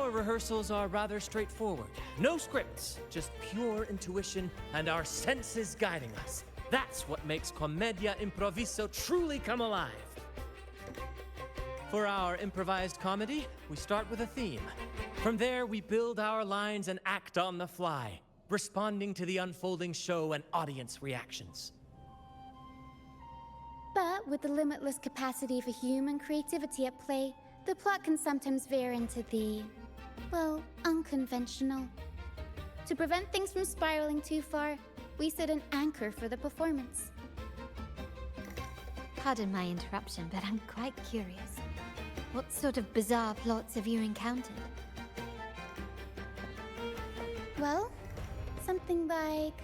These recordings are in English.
Our rehearsals are rather straightforward. No scripts, just pure intuition and our senses guiding us. That's what makes Commedia Improviso truly come alive. For our improvised comedy, we start with a theme. From there, we build our lines and act on the fly, responding to the unfolding show and audience reactions. But with the limitless capacity for human creativity at play, the plot can sometimes veer into the, well, unconventional. To prevent things from spiraling too far, we set an anchor for the performance. Pardon my interruption, but I'm quite curious. What sort of bizarre plots have you encountered? Well, something like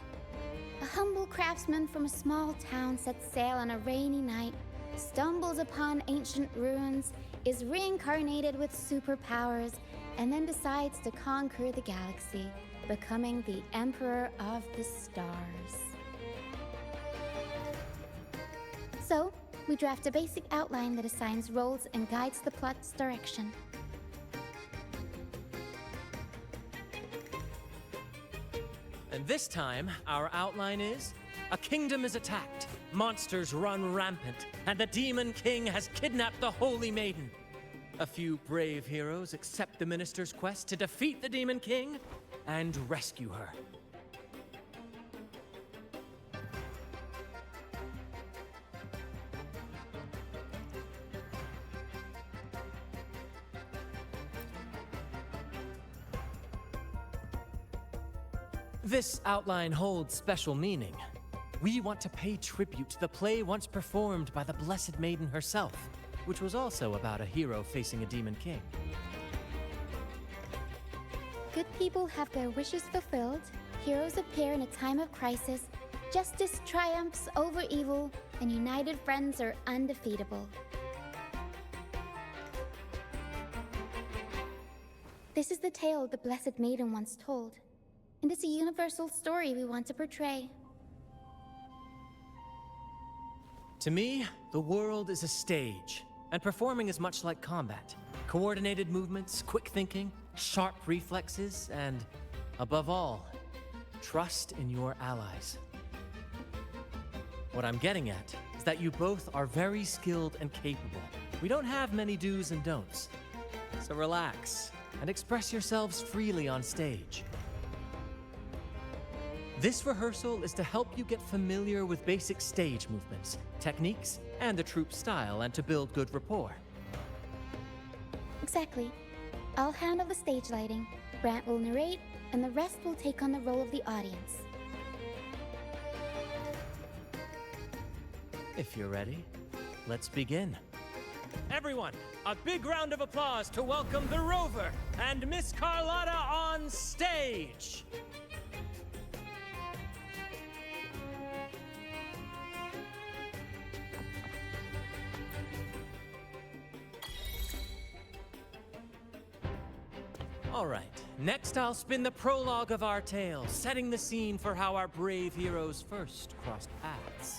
a humble craftsman from a small town sets sail on a rainy night, stumbles upon ancient ruins, is reincarnated with superpowers, and then decides to conquer the galaxy, becoming the Emperor of the Stars. So, we draft a basic outline that assigns roles and guides the plot's direction. And this time, our outline is: a kingdom is attacked, monsters run rampant, and the Demon King has kidnapped the Holy Maiden. A few brave heroes accept the minister's quest to defeat the Demon King and rescue her. This outline holds special meaning. We want to pay tribute to the play once performed by the Blessed Maiden herself, which was also about a hero facing a Demon King. Good people have their wishes fulfilled, heroes appear in a time of crisis, justice triumphs over evil, and united friends are undefeatable. This is the tale the Blessed Maiden once told, and it's a universal story we want to portray. To me, the world is a stage, and performing is much like combat. Coordinated movements, quick thinking, sharp reflexes, and, above all, trust in your allies. What I'm getting at is that you both are very skilled and capable. We don't have many do's and don'ts. So relax and express yourselves freely on stage. This rehearsal is to help you get familiar with basic stage movements, techniques, and the troupe style, and to build good rapport. Exactly. I'll handle the stage lighting, Brant will narrate, and the rest will take on the role of the audience. If you're ready, let's begin. Everyone, a big round of applause to welcome the Rover and Miss Carlotta on stage! All right, next I'll spin the prologue of our tale, setting the scene for how our brave heroes first crossed paths.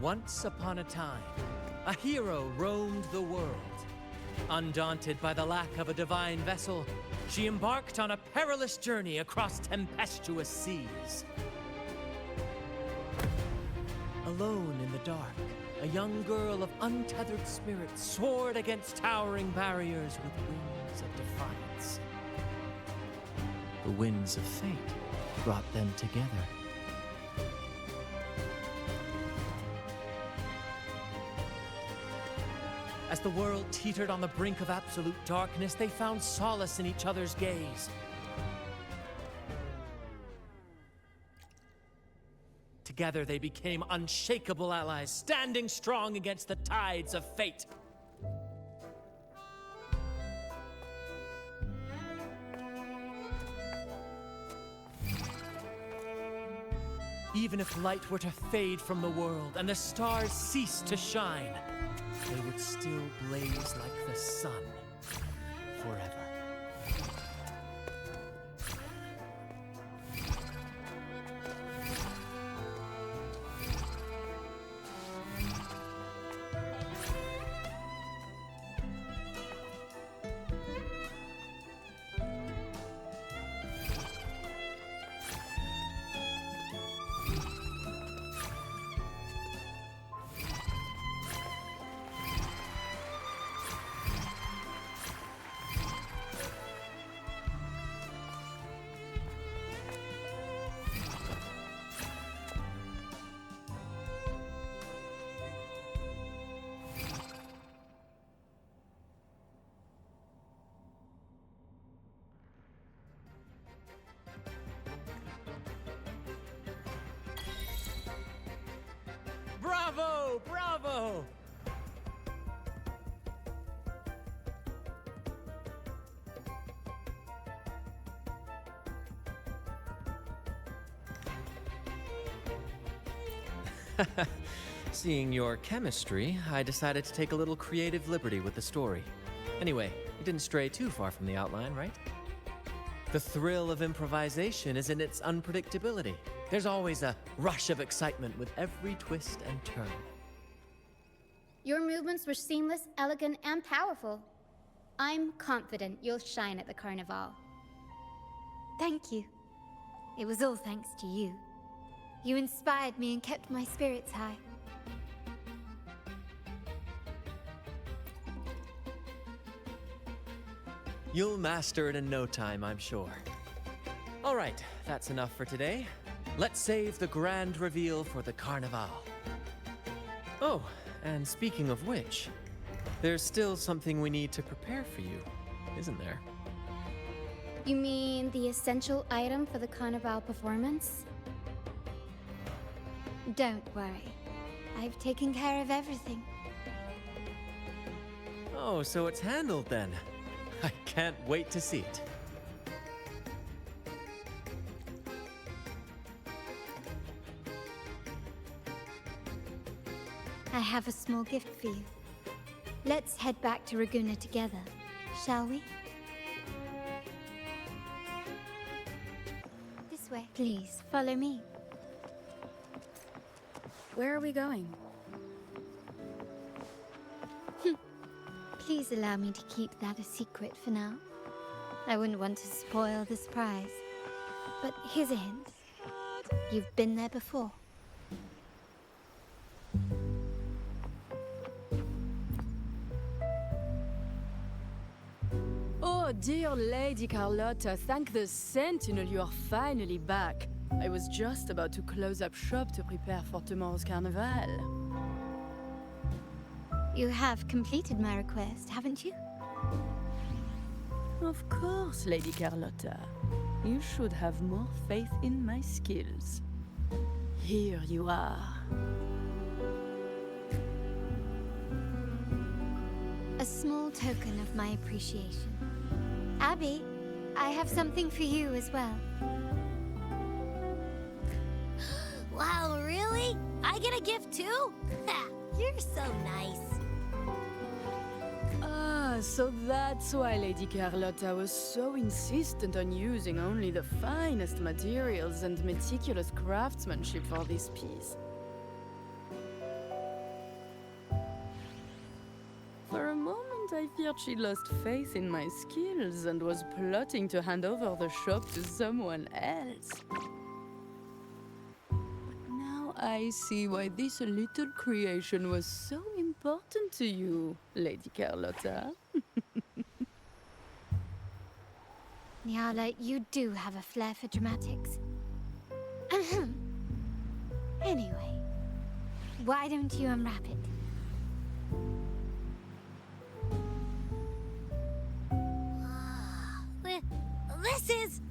Once upon a time, a hero roamed the world. Undaunted by the lack of a divine vessel, she embarked on a perilous journey across tempestuous seas. Alone in the dark, a young girl of untethered spirit soared against towering barriers with wings of defiance. The winds of fate brought them together. As the world teetered on the brink of absolute darkness, they found solace in each other's gaze. Together they became unshakable allies, standing strong against the tides of fate. Even if light were to fade from the world and the stars cease to shine, they would still blaze like the sun forever. Seeing your chemistry, I decided to take a little creative liberty with the story. Anyway, it didn't stray too far from the outline, right? The thrill of improvisation is in its unpredictability. There's always a rush of excitement with every twist and turn. Your movements were seamless, elegant, and powerful. I'm confident you'll shine at the Carnival. Thank you. It was all thanks to you. You inspired me and kept my spirits high. You'll master it in no time, I'm sure. All right, that's enough for today. Let's save the grand reveal for the Carnival. Oh, and speaking of which, there's still something we need to prepare for you, isn't there? You mean the essential item for the Carnival performance? Don't worry. I've taken care of everything. Oh, so it's handled then. I can't wait to see it. I have a small gift for you. Let's head back to Raguna together, shall we? This way. Please, follow me. Where are we going? Please allow me to keep that a secret for now. I wouldn't want to spoil the surprise. But here's a hint. You've been there before. Oh, dear Lady Carlotta, thank the Sentinel you are finally back. I was just about to close up shop to prepare for tomorrow's carnival. You have completed my request, haven't you? Of course, Lady Carlotta. You should have more faith in my skills. Here you are. A small token of my appreciation. Abby, I have something for you as well. Wow, really? I get a gift too? You're so nice. Ah, so that's why Lady Carlotta was so insistent on using only the finest materials and meticulous craftsmanship for this piece. For a moment, I feared she lost faith in my skills and was plotting to hand over the shop to someone else. Now I see why this little creation was so important to you, Lady Carlotta. Nyala, you do have a flair for dramatics. Anyway, why don't you unwrap it? This is...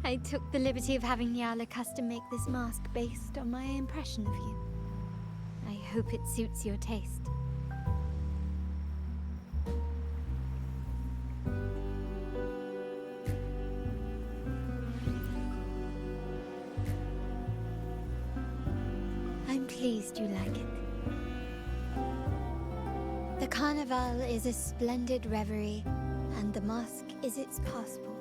I took the liberty of having Nyala custom make this mask based on my impression of you. I hope it suits your taste. I'm pleased you like it. The Carnival is a splendid reverie, and the mask is its passport.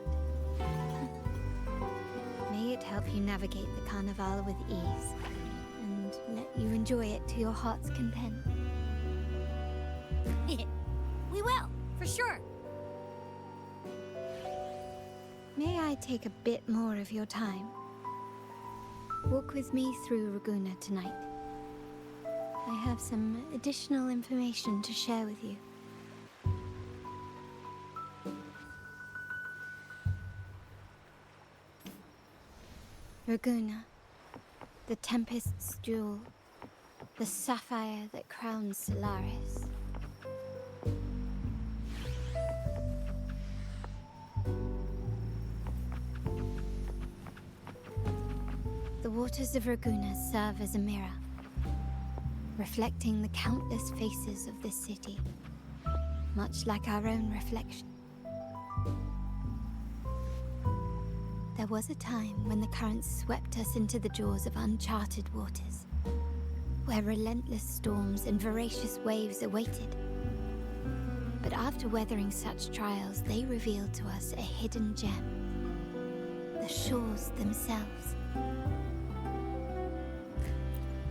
May it help you navigate the Carnival with ease, and let you enjoy it to your heart's content. We will, for sure. May I take a bit more of your time? Walk with me through Raguna tonight. I have some additional information to share with you. Raguna, the Tempest's jewel, the sapphire that crowns Solaris. The waters of Raguna serve as a mirror, reflecting the countless faces of this city, much like our own reflection. There was a time when the currents swept us into the jaws of uncharted waters, where relentless storms and voracious waves awaited. But after weathering such trials, they revealed to us a hidden gem: the shores themselves.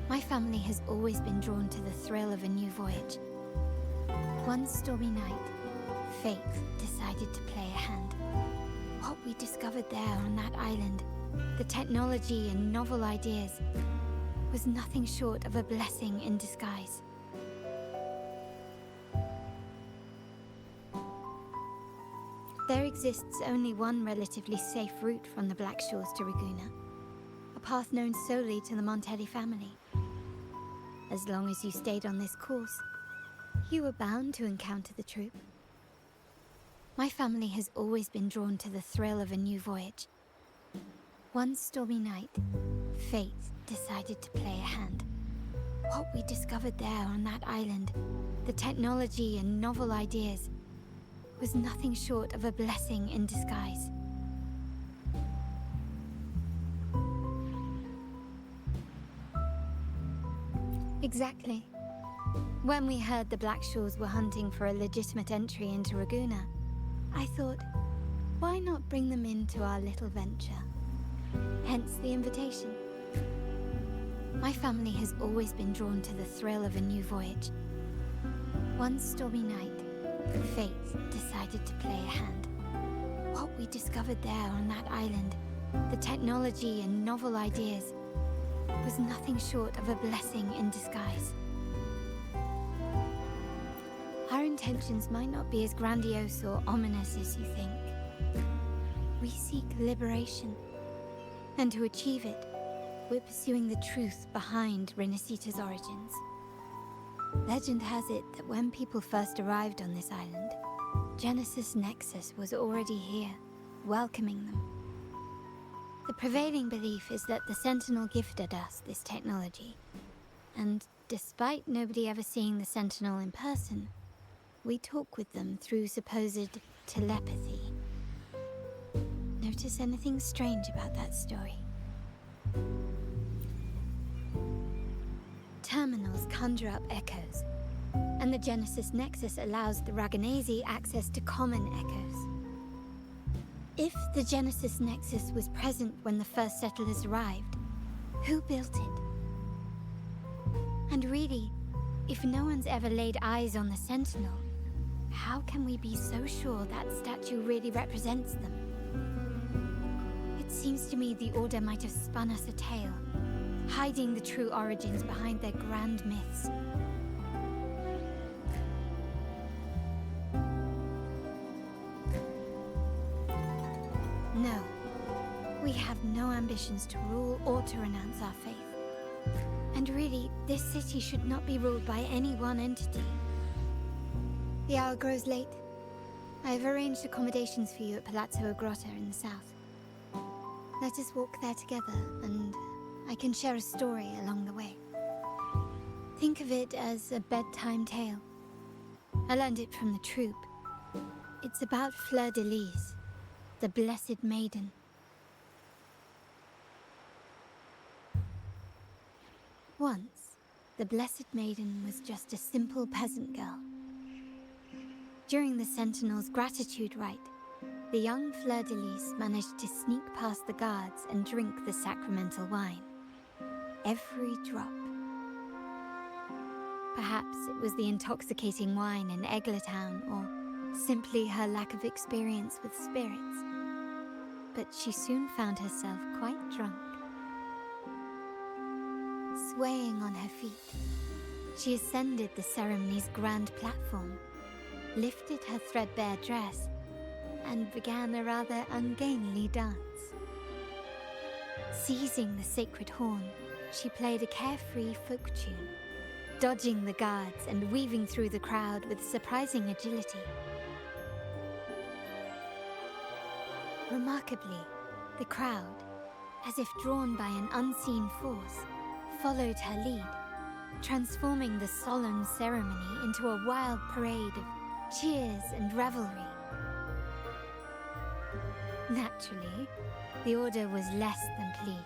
My family has always been drawn to the thrill of a new voyage. One stormy night, fate decided to play a hand. What we discovered there on that island, the technology and novel ideas, was nothing short of a blessing in disguise. There exists only one relatively safe route from the Black Shores to Ragusa, a path known solely to the Montelli family. As long as you stayed on this course, you were bound to encounter the troop. My family has always been drawn to the thrill of a new voyage. One stormy night, fate decided to play a hand. What we discovered there on that island, the technology and novel ideas, was nothing short of a blessing in disguise. Exactly. When we heard the Black Shores were hunting for a legitimate entry into Ragusa, I thought, why not bring them into our little venture? Hence the invitation. My family has always been drawn to the thrill of a new voyage. One stormy night, fate decided to play a hand. What we discovered there on that island, the technology and novel ideas, was nothing short of a blessing in disguise. Our intentions might not be as grandiose or ominous as you think. We seek liberation, and to achieve it, we're pursuing the truth behind Renacita's origins. Legend has it that when people first arrived on this island, Genesis Nexus was already here, welcoming them. The prevailing belief is that the Sentinel gifted us this technology, and despite nobody ever seeing the Sentinel in person, we talk with them through supposed telepathy. Notice anything strange about that story? Terminals conjure up echoes, and the Genesis Nexus allows the Raganese access to common echoes. If the Genesis Nexus was present when the first settlers arrived, who built it? And really, if no one's ever laid eyes on the Sentinel, how can we be so sure that statue really represents them? It seems to me the Order might have spun us a tale, hiding the true origins behind their grand myths. No, we have no ambitions to rule or to renounce our faith. And really, this city should not be ruled by any one entity. The hour grows late. I have arranged accommodations for you at Palazzo Grotta in the south. Let us walk there together, and I can share a story along the way. Think of it as a bedtime tale. I learned it from the troop. It's about Fleur de Lis, the Blessed Maiden. Once, the Blessed Maiden was just a simple peasant girl. During the Sentinel's gratitude rite, the young Fleur de Lis managed to sneak past the guards and drink the sacramental wine. Every drop. Perhaps it was the intoxicating wine in Eggletown, or simply her lack of experience with spirits. But she soon found herself quite drunk. Swaying on her feet, she ascended the ceremony's grand platform, lifted her threadbare dress, and began a rather ungainly dance. Seizing the sacred horn, she played a carefree folk tune, dodging the guards and weaving through the crowd with surprising agility. Remarkably, the crowd, as if drawn by an unseen force, followed her lead, transforming the solemn ceremony into a wild parade of cheers and revelry. Naturally, the Order was less than pleased.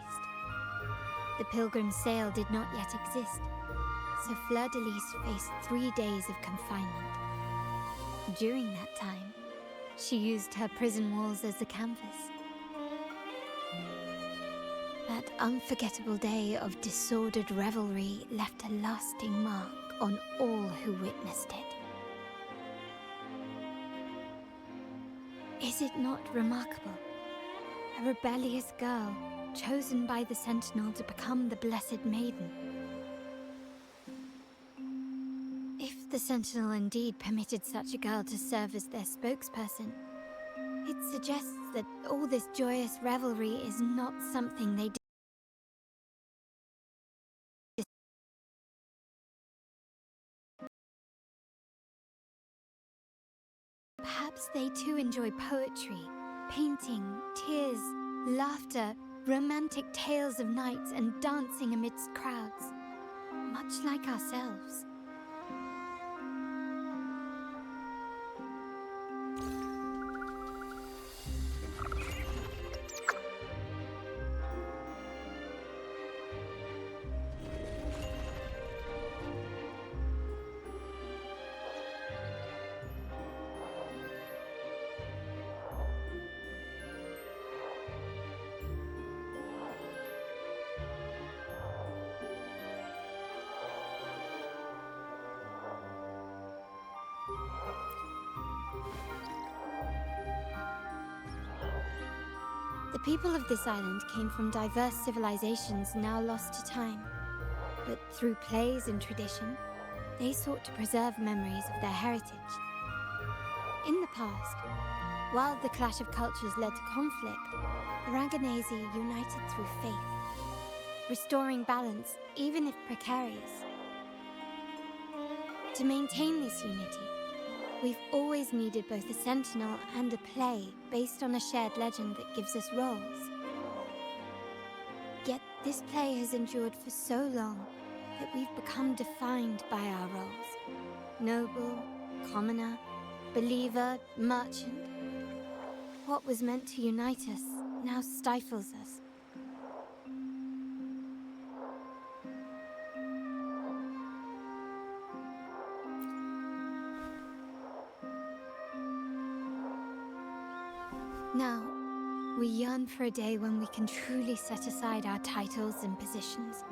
The Pilgrim's Sale did not yet exist, so Fleur-de-Lis faced 3 days of confinement. During that time, she used her prison walls as a canvas. That unforgettable day of disordered revelry left a lasting mark on all who witnessed it. Is it not remarkable? A rebellious girl, chosen by the Sentinel to become the Blessed Maiden. If the Sentinel indeed permitted such a girl to serve as their spokesperson, it suggests that all this joyous revelry is not something they do. Perhaps they too enjoy poetry, painting, tears, laughter, romantic tales of nights, and dancing amidst crowds, much like ourselves. The people of this island came from diverse civilizations now lost to time. But through plays and tradition, they sought to preserve memories of their heritage. In the past, while the clash of cultures led to conflict, the Raganazi united through faith, restoring balance even if precarious. To maintain this unity, we've always needed both a sentinel and a play based on a shared legend that gives us roles. Yet this play has endured for so long that we've become defined by our roles. Noble, commoner, believer, merchant. What was meant to unite us now stifles us. Now, we yearn for a day when we can truly set aside our titles and positions,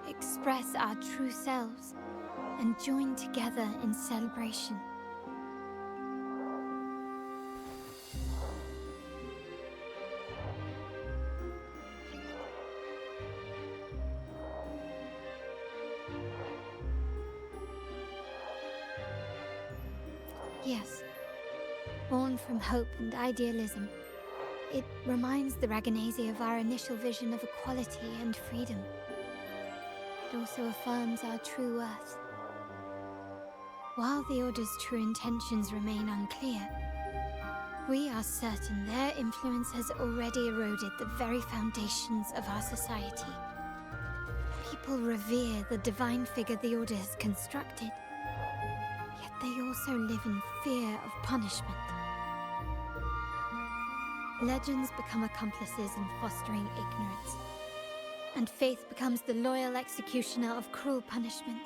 express our true selves, and join together in celebration. Yes. Born from hope and idealism, it reminds the Raganazi of our initial vision of equality and freedom. It also affirms our true worth. While the Order's true intentions remain unclear, we are certain their influence has already eroded the very foundations of our society. People revere the divine figure the Order has constructed, yet they also live in fear of punishment. Legends become accomplices in fostering ignorance, and faith becomes the loyal executioner of cruel punishment.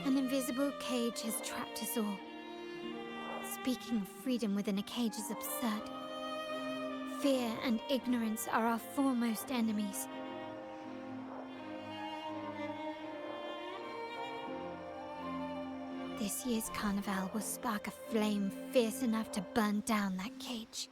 An invisible cage has trapped us all. Speaking of freedom within a cage is absurd. Fear and ignorance are our foremost enemies. This year's carnival will spark a flame fierce enough to burn down that cage.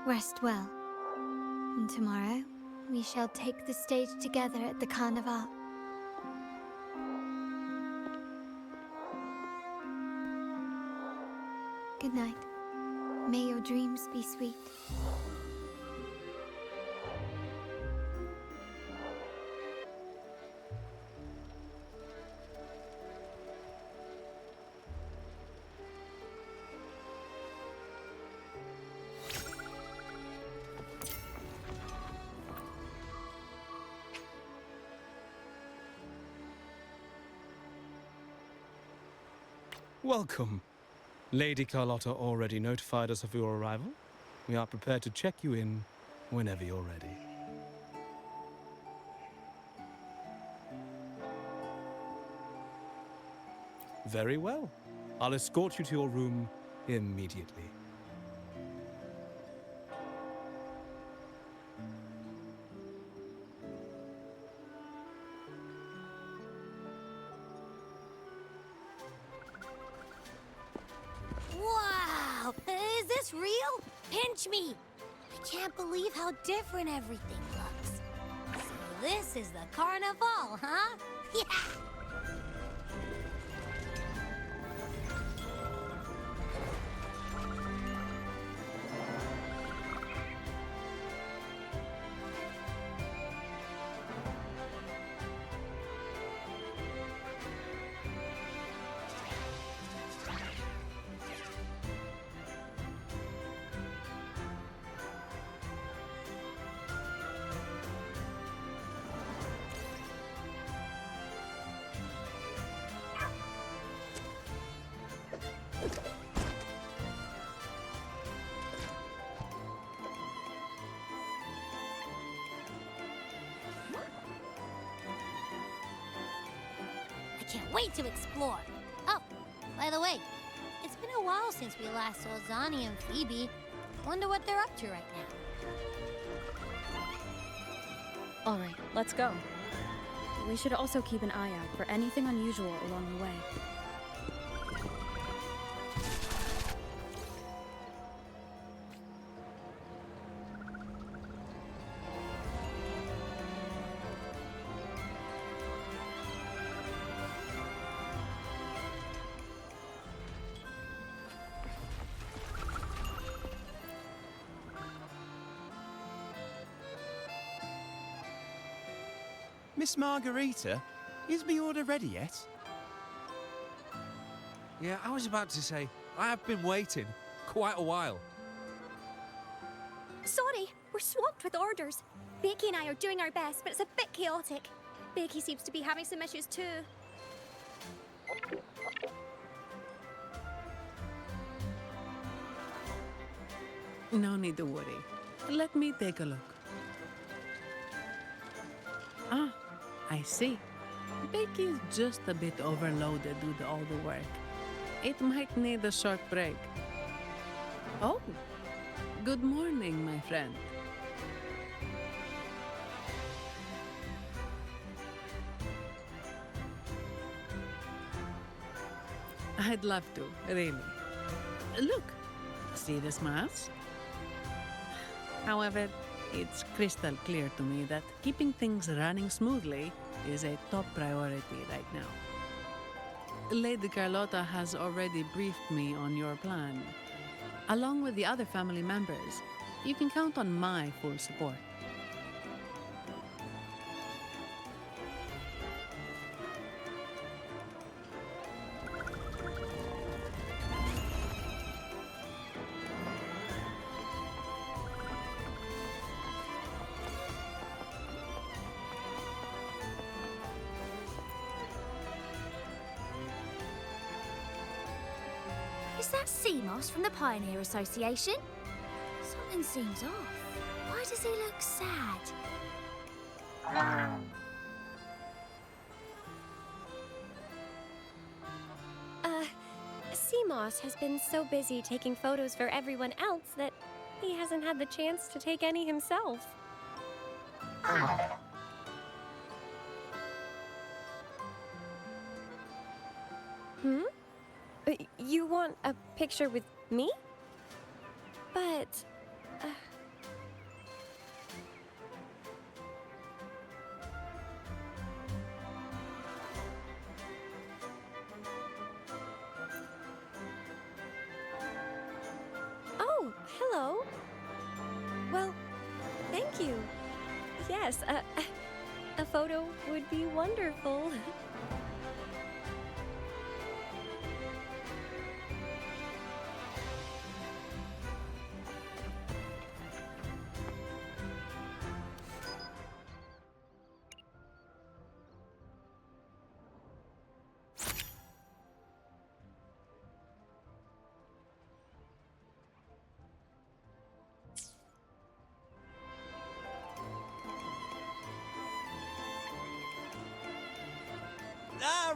Rest well, and tomorrow we shall take the stage together at the carnival. Good night. May your dreams be sweet. Welcome. Lady Carlotta already notified us of your arrival. We are prepared to check you in whenever you're ready. Very well. I'll escort you to your room immediately. Wow! Is this real? Pinch me! I can't believe how different everything looks. So this is the carnival, huh? Yeah! I can't wait to explore. Oh, by the way, it's been a while since we last saw Zani and Phoebe. Wonder what they're up to right now. All right, let's go. We should also keep an eye out for anything unusual along the way. Miss Margarita, is my order ready yet? Yeah, I was about to say, I have been waiting quite a while. Sorry, we're swamped with orders. Becky and I are doing our best, but it's a bit chaotic. Becky seems to be having some issues too. No need to worry. Let me take a look. Ah, I see. Becky is just a bit overloaded with all the work. It might need a short break. Oh, good morning, my friend. I'd love to, really. Look, see this mask? However, it's crystal clear to me that keeping things running smoothly is a top priority right now. Lady Carlotta has already briefed me on your plan. Along with the other family members, you can count on my full support. Is that Seamoss from the Pioneer Association? Something seems off. Why does he look sad? Seamoss has been so busy taking photos for everyone else that he hasn't had the chance to take any himself. You want a picture with me? But... Oh, hello. Well, thank you. Yes, a photo would be wonderful.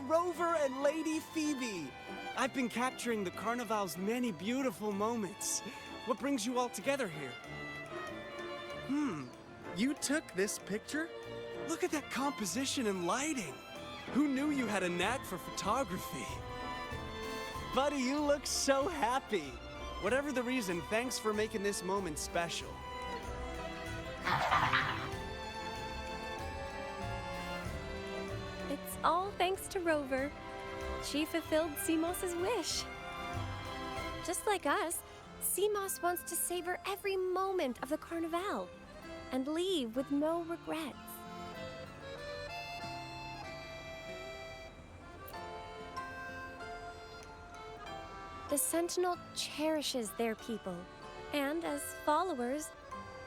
Rover and Lady Phoebe! I've been capturing the Carnival's many beautiful moments. What brings you all together here? You took this picture? Look at that composition and lighting. Who knew you had a knack for photography? Buddy, you look so happy. Whatever the reason, thanks for making this moment special. It's all thanks to Rover. She fulfilled Seamoss's wish. Just like us, Seamoss wants to savor every moment of the Carnival and leave with no regrets. The Sentinel cherishes their people, and as followers,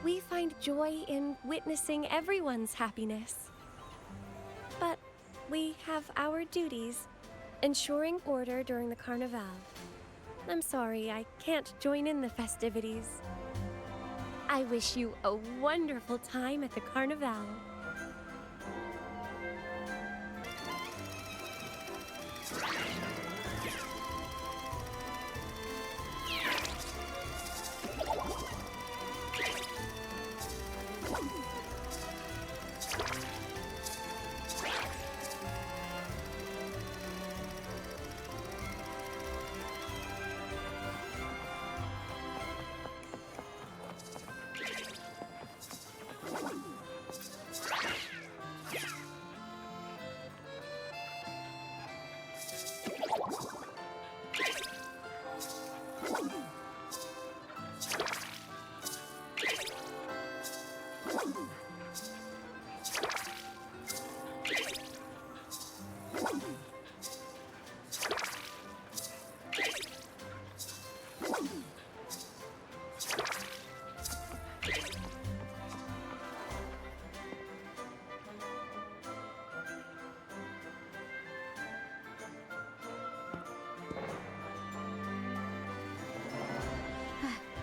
we find joy in witnessing everyone's happiness. But we have our duties, ensuring order during the Carnival. I'm sorry, I can't join in the festivities. I wish you a wonderful time at the Carnival.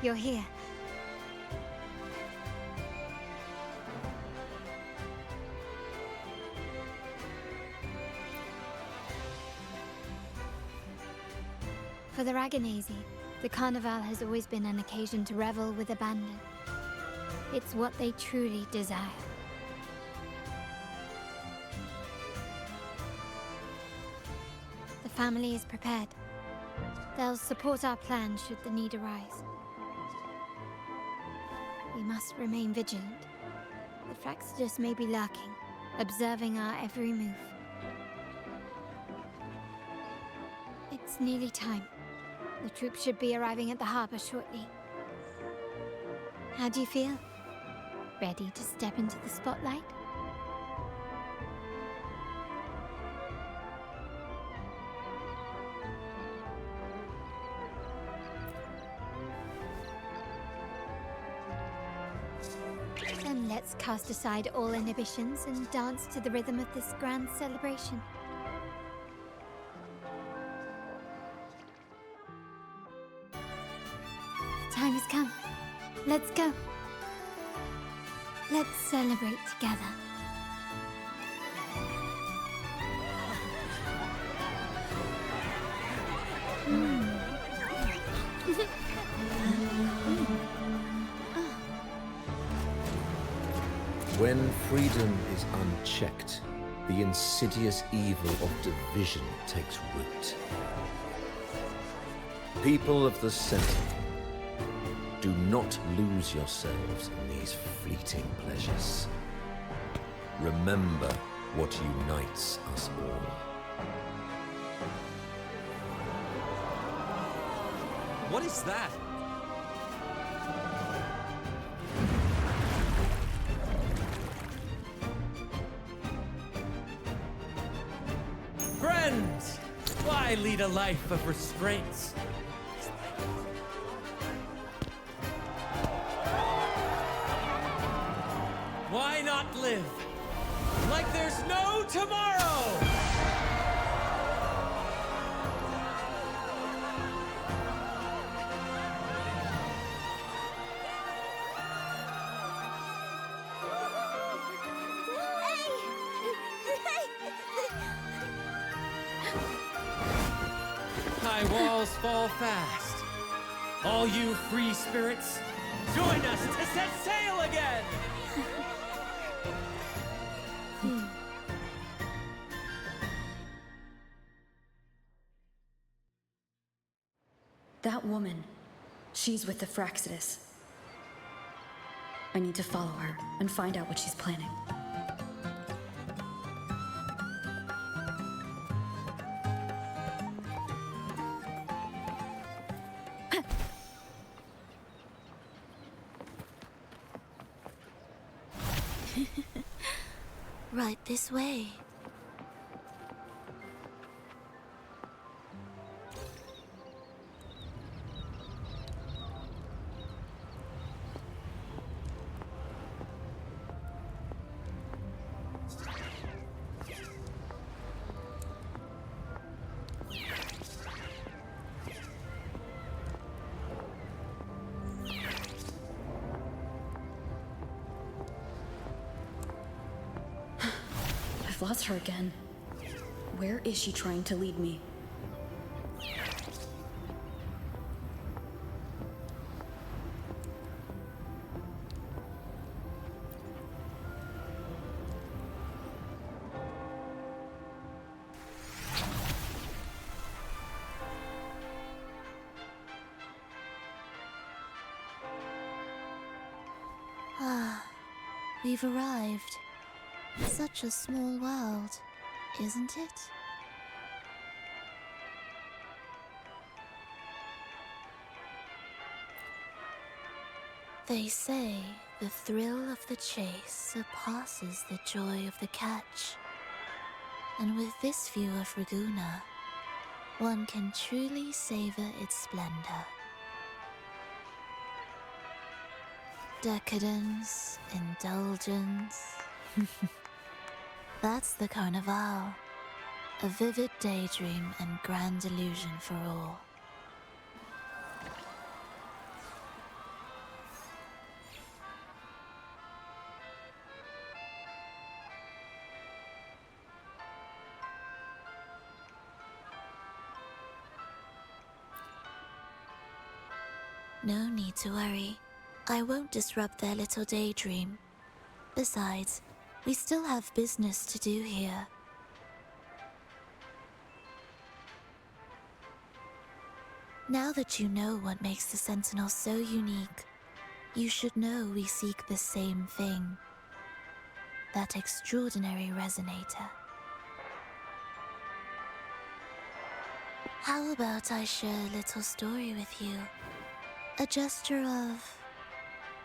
You're here. For the Raganazy, the Carnival has always been an occasion to revel with abandon. It's what they truly desire. The family is prepared. They'll support our plan should the need arise. We must remain vigilant. The Fractsidus may be lurking, observing our every move. It's nearly time. The troops should be arriving at the harbor shortly. How do you feel? Ready to step into the spotlight? Then let's cast aside all inhibitions and dance to the rhythm of this grand celebration. The time has come. Let's go. Let's celebrate together. When freedom is unchecked, the insidious evil of division takes root. People of the Sentinel, do not lose yourselves in these fleeting pleasures. Remember what unites us all. What is that? Friends! Why lead a life of restraints? Why not live like there's no tomorrow? high walls fall fast. All you free spirits, join us to set sail again! That woman, she's with the Fraxidus. I need to follow her and find out what she's planning. Right this way. I've lost her again. Where is she trying to lead me? Ah, we've arrived. Such a small world, isn't it? They say the thrill of the chase surpasses the joy of the catch. And with this view of Raguna, one can truly savor its splendor. Decadence, indulgence. That's the Carnival. A vivid daydream and grand illusion for all. No need to worry. I won't disrupt their little daydream. Besides, we still have business to do here. Now that you know what makes the Sentinel so unique, you should know we seek the same thing. That extraordinary resonator. How about I share a little story with you? A gesture of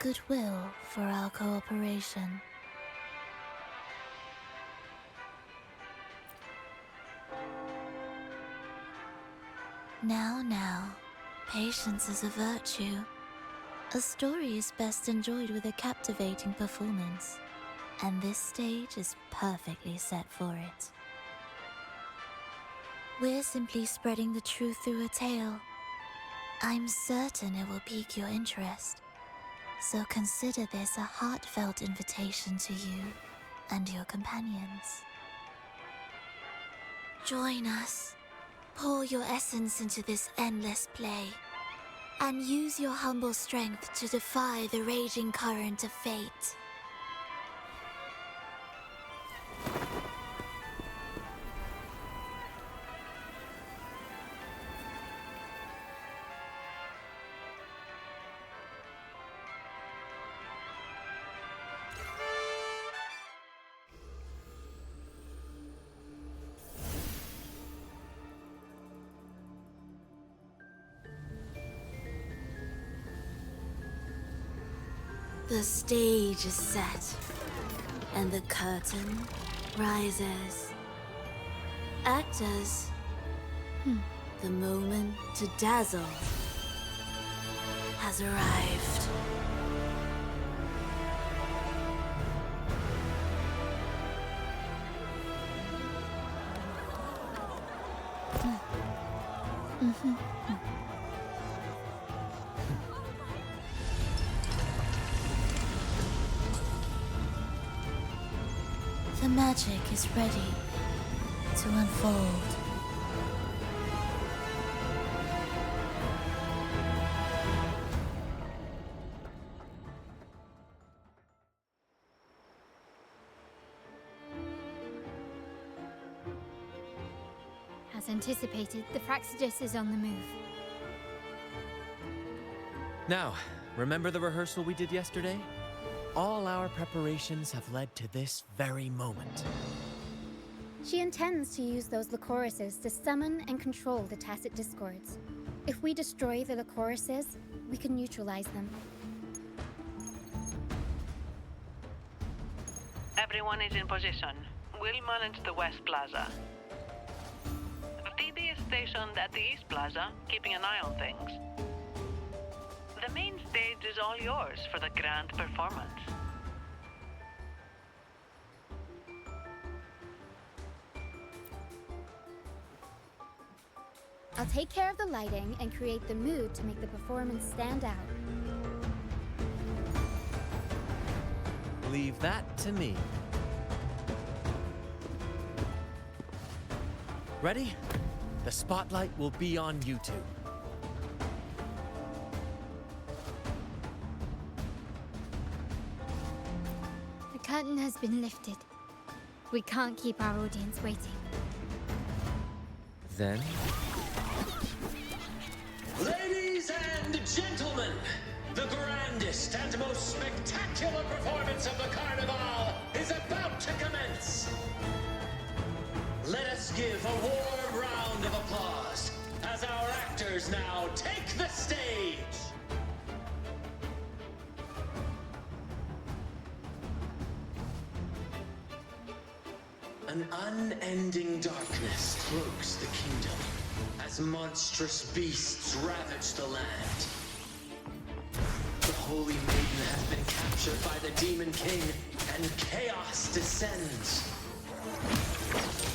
goodwill for our cooperation. Now, patience is a virtue. A story is best enjoyed with a captivating performance, and this stage is perfectly set for it. We're simply spreading the truth through a tale. I'm certain it will pique your interest, so consider this a heartfelt invitation to you and your companions. Join us. Pour your essence into this endless play, and use your humble strength to defy the raging current of fate. The stage is set, and the curtain rises. Actors, the moment to dazzle has arrived. The magic is ready to unfold. As anticipated, the Fraxidus is on the move. Now, remember the rehearsal we did yesterday? All our preparations have led to this very moment. She intends to use those Lycorises to summon and control the Tacit Discords. If we destroy the Lycorises, we can neutralize them. Everyone is in position. We'll manage the West Plaza. Phoebe is stationed at the East Plaza, keeping an eye on things. The main stage is all yours for the grand performance. I'll take care of the lighting and create the mood to make the performance stand out. Leave that to me. Ready? The spotlight will be on you two. The curtain has been lifted. We can't keep our audience waiting. Then, Ladies and gentlemen, the grandest and most spectacular performance of the Carnival is about to commence. Let us give a warm round of applause as our actors now take the stage. An unending darkness cloaks the kingdom as monstrous beasts ravage the land. The Holy Maiden has been captured by the Demon King, and chaos descends.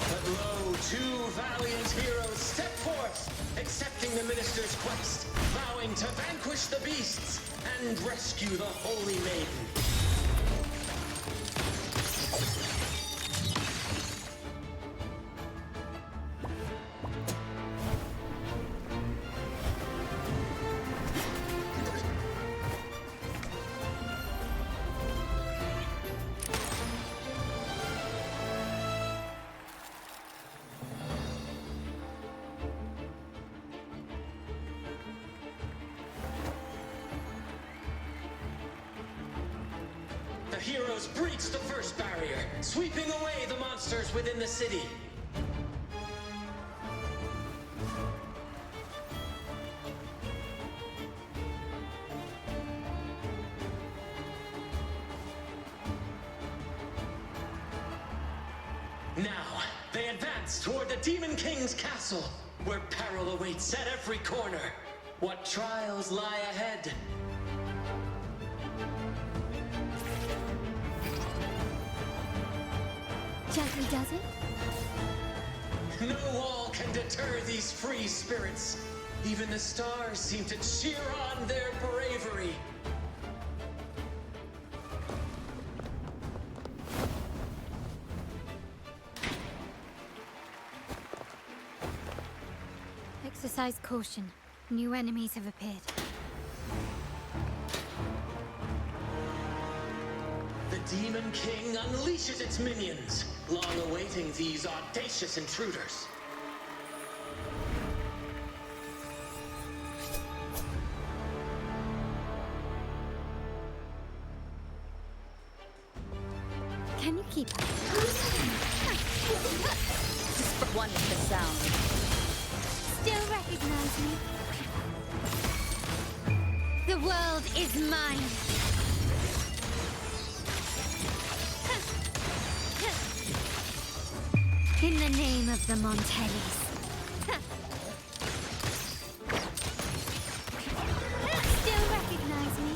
But lo, two valiant heroes step forth, accepting the minister's quest, vowing to vanquish the beasts and rescue the Holy Maiden. The heroes breach the first barrier, sweeping away the monsters within the city. Now, they advance toward the Demon King's castle, where peril awaits at every corner. What trials lie ahead? Gently does it? No wall can deter these free spirits. Even the stars seem to cheer on their bravery. Exercise caution. New enemies have appeared. The Demon King unleashes its minions, long awaiting these audacious intruders. Can you keep up? Just for one of the sound. Still recognize me? The world is mine! In the name of the Montellis. Still recognize me?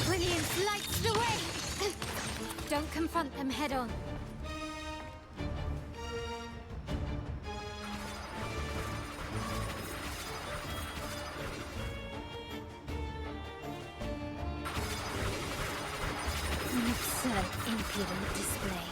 Brilliance lights the way! Don't confront them head on. An absurd, impudent display.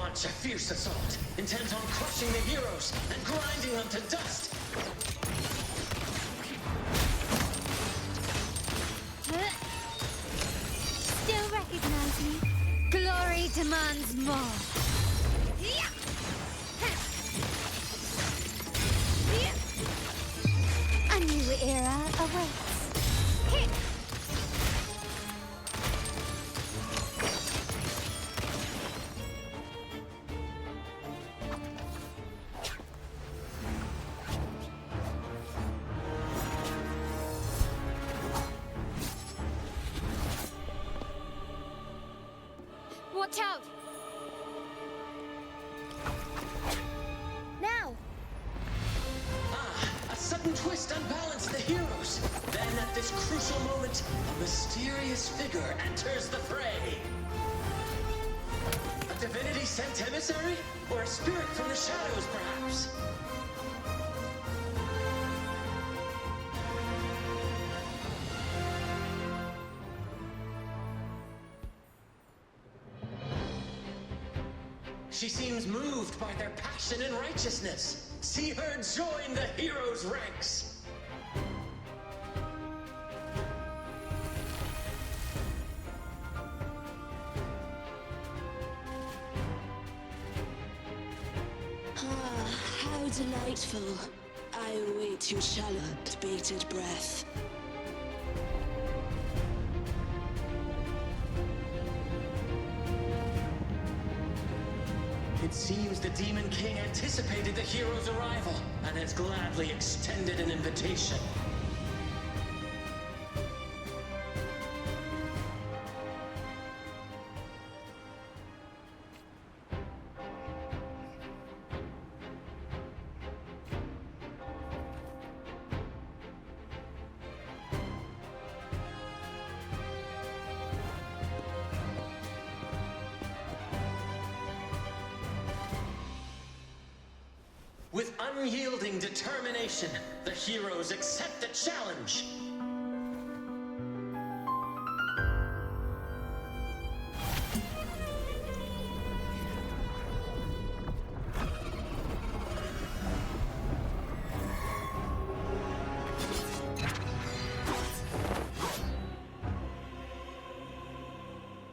launch a fierce assault, intent on crushing the heroes and grinding them to dust. Still recognize me? Glory demands more. A new era awaits. Watch out! Now! A sudden twist unbalanced the heroes. Then at this crucial moment, a mysterious figure enters the fray. A divinity sent emissary? Or a spirit from the shadows, perhaps? She seems moved by their passion and righteousness. See her join the heroes' ranks. How delightful. I await your challenge, bated breath. It seems the Demon King anticipated the hero's arrival and has gladly extended an invitation. With unyielding determination, the heroes accept the challenge.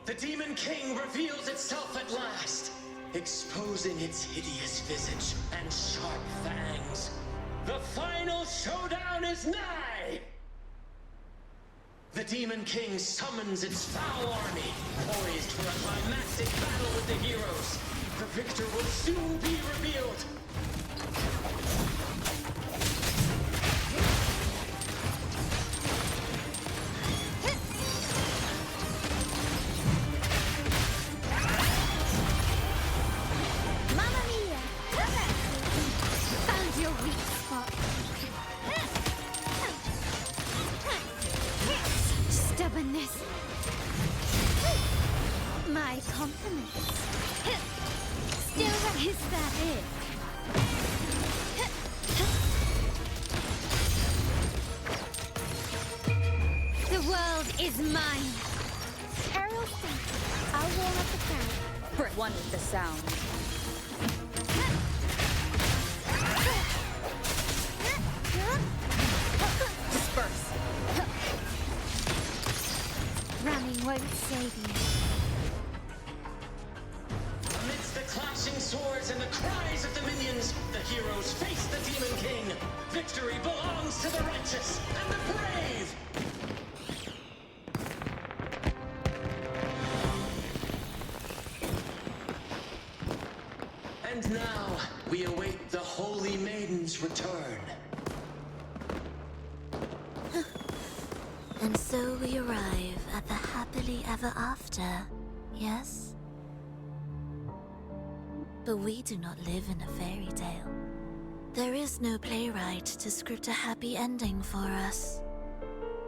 The Demon King reveals itself at last, exposing its hideous visage and sharp fangs. The final showdown is nigh! The Demon King summons its foul army, poised for a climactic battle with the heroes. The victor will soon be revealed. Stubbornness. My compliments. Still, is that it? The world is mine. Ariel, I'll warm up the crowd. For one with the sound. Disperse. Running won't save you. Amidst the clashing swords and the cries of the minions, the heroes face the Demon King. Victory belongs to the righteous and the brave! And now, we await the Holy Maiden's return. And so we arrive at the happily ever after, yes? But we do not live in a fairy tale. There is no playwright to script a happy ending for us.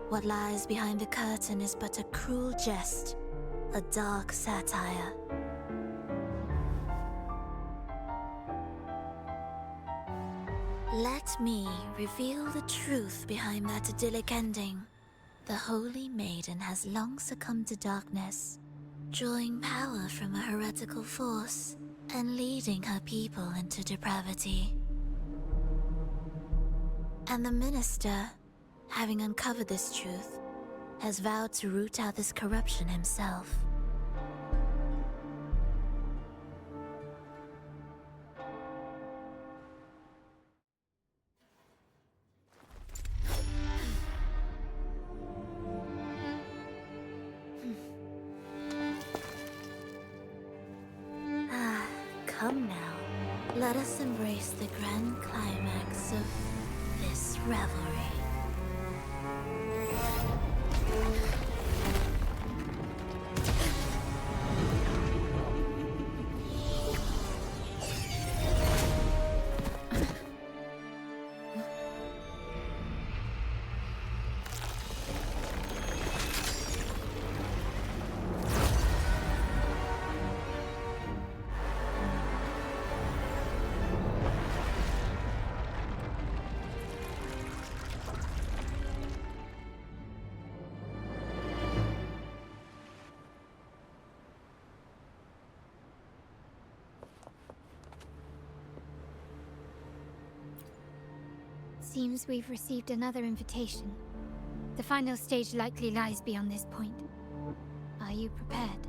What lies behind the curtain is but a cruel jest, a dark satire. Let me reveal the truth behind that idyllic ending. The Holy Maiden has long succumbed to darkness, drawing power from a heretical force and leading her people into depravity. And the minister, having uncovered this truth, has vowed to root out this corruption himself. Come now, let us embrace the grand climax of this revelry. Seems we've received another invitation. The final stage likely lies beyond this point. Are you prepared?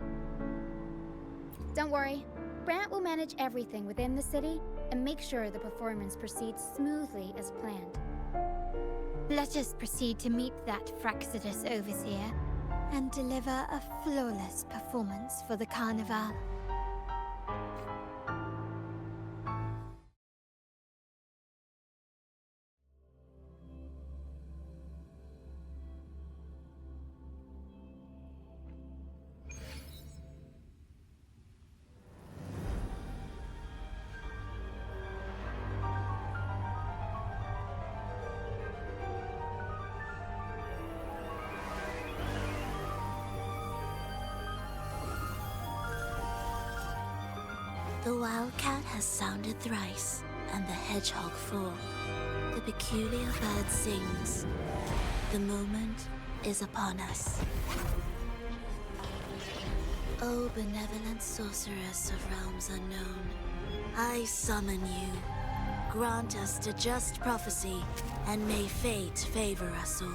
Don't worry. Brant will manage everything within the city and make sure the performance proceeds smoothly as planned. Let us proceed to meet that Fractsidus overseer and deliver a flawless performance for the Carnival. The wildcat has sounded thrice, and the hedgehog four. The peculiar bird sings. The moment is upon us. O benevolent sorceress of realms unknown, I summon you. Grant us the just prophecy, and may fate favor us all.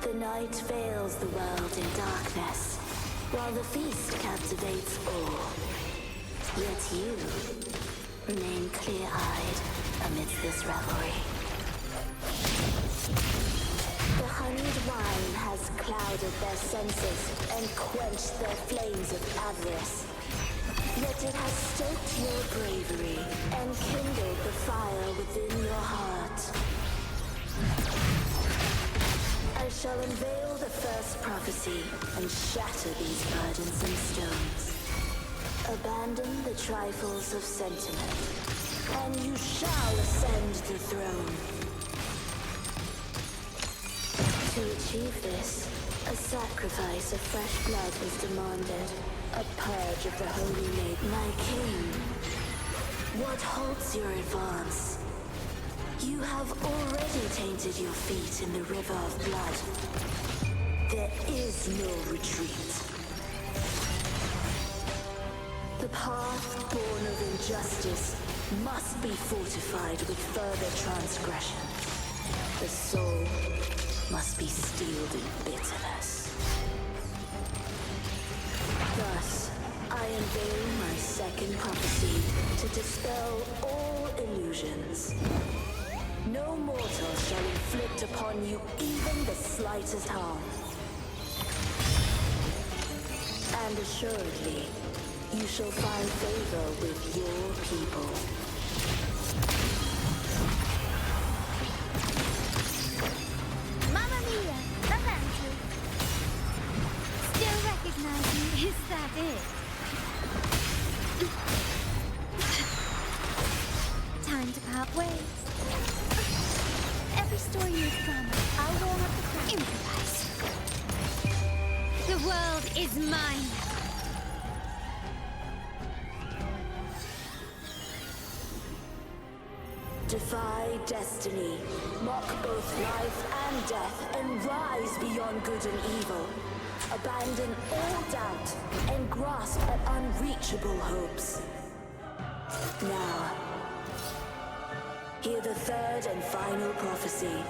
The night veils the world in darkness, while the feast captivates all. Yet you remain clear-eyed amidst this revelry. The honeyed wine has clouded their senses and quenched their flames of avarice. Yet it has stoked your bravery and kindled the fire within your heart. I shall unveil the first prophecy and shatter these burdensome stones. Abandon the trifles of sentiment, and you shall ascend the throne. To achieve this, a sacrifice of fresh blood was demanded, a purge of the holy maid. My king, what halts your advance? You have already tainted your feet in the river of blood. There is no retreat. The path born of injustice must be fortified with further transgression. The soul must be steeled in bitterness. Thus, I unveil my second prophecy to dispel all illusions. No mortal shall inflict upon you even the slightest harm. And assuredly, you shall find favor with your people. Mamma mia! Avanti! Still recognize me? Is that it? Time to part ways. Every story needs drama. I'll warm up the crowd. Improvise. The world is mine. Defy destiny, mock both life and death, and rise beyond good and evil. Abandon all doubt and grasp at unreachable hopes. Now, hear the third and final prophecy.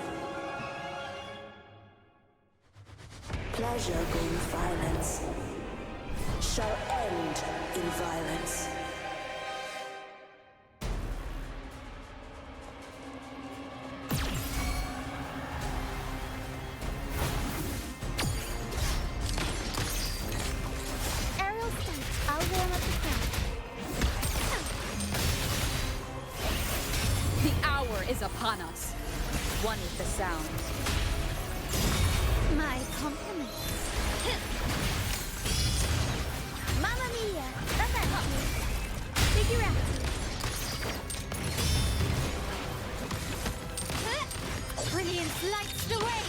Pleasure born violence shall end in violence. Aerial stance. I'll warm up the crowd. The hour is upon us. One with the sound. My compliments. Mamma mia! That help me. Figure out. Brilliance lights the way.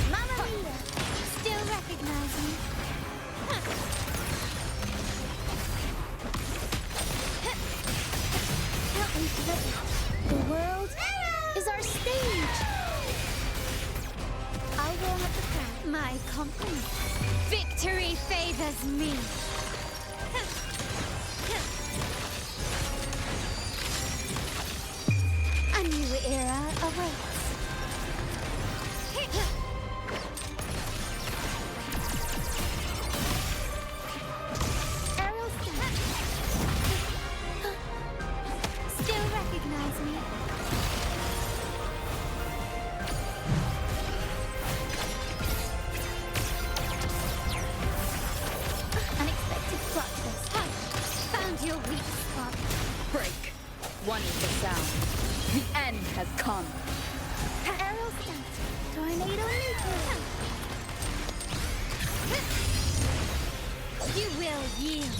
Mamma mia! Still recognize me. Help me to the world is our stage. I'll warm up the crowd. My compliments. Victory favors me. A new era awaits. Aerial stance. Still recognize me. Unexpected plot twist. Found your weak spot. Break. One with the sound. The end has come. Aerial stance. Tornado nuclear. You will yield.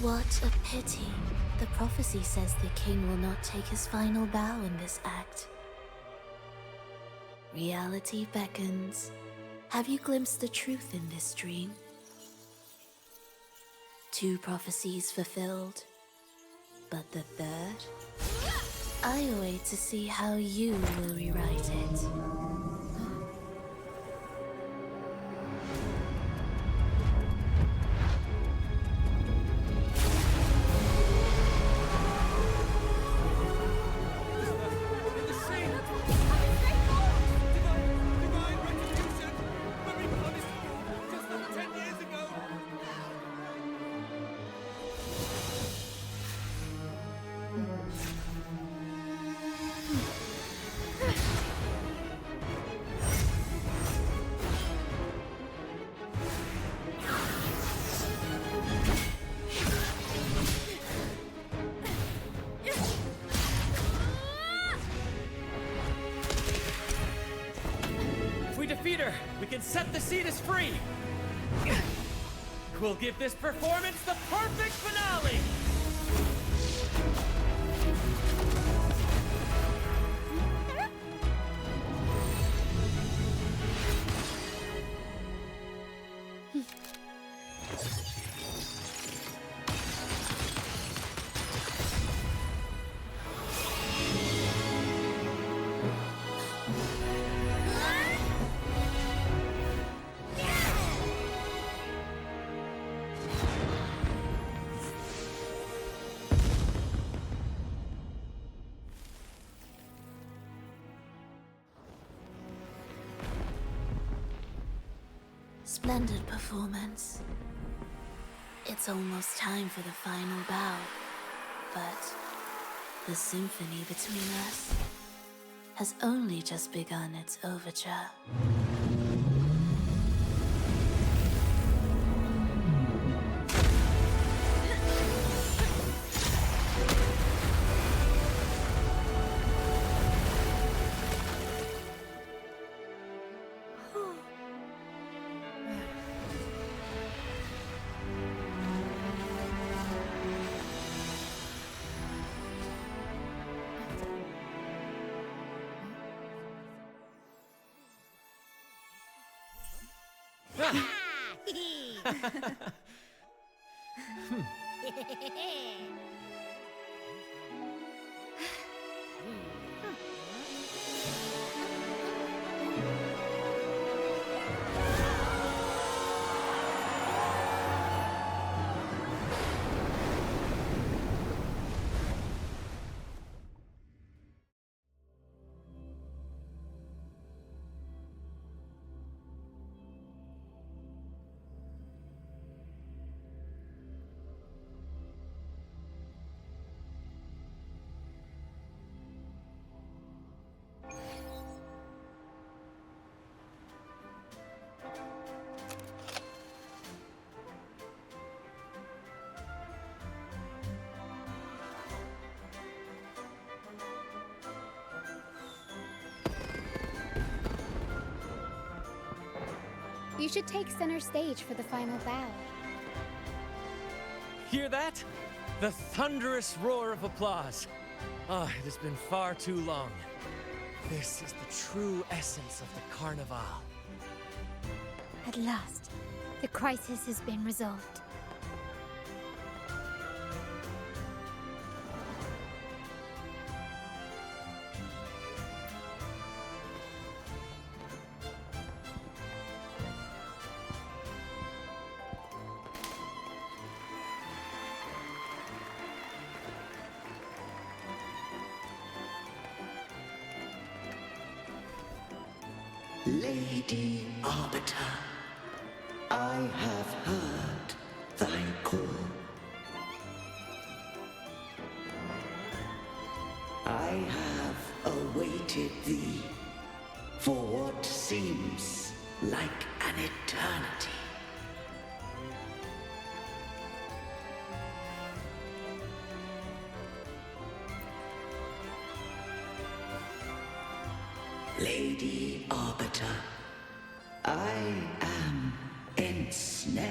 What a pity. The prophecy says the king will not take his final bow in this act. Reality beckons. Have you glimpsed the truth in this dream? 2 prophecies fulfilled, but the third? I await to see how you will rewrite it. We can set the Cetus free! We'll give this performance the perfect finale! Splendid performance. It's almost time for the final bow, but the symphony between us has only just begun its overture. You should take center stage for the final bow. Hear that? The thunderous roar of applause. Ah, it has been far too long. This is the true essence of the Carnival. At last, the crisis has been resolved. Lady Arbiter, I have heard thy call. I have awaited thee for what seems like an eternity. Lady Arbiter, I am ensnared.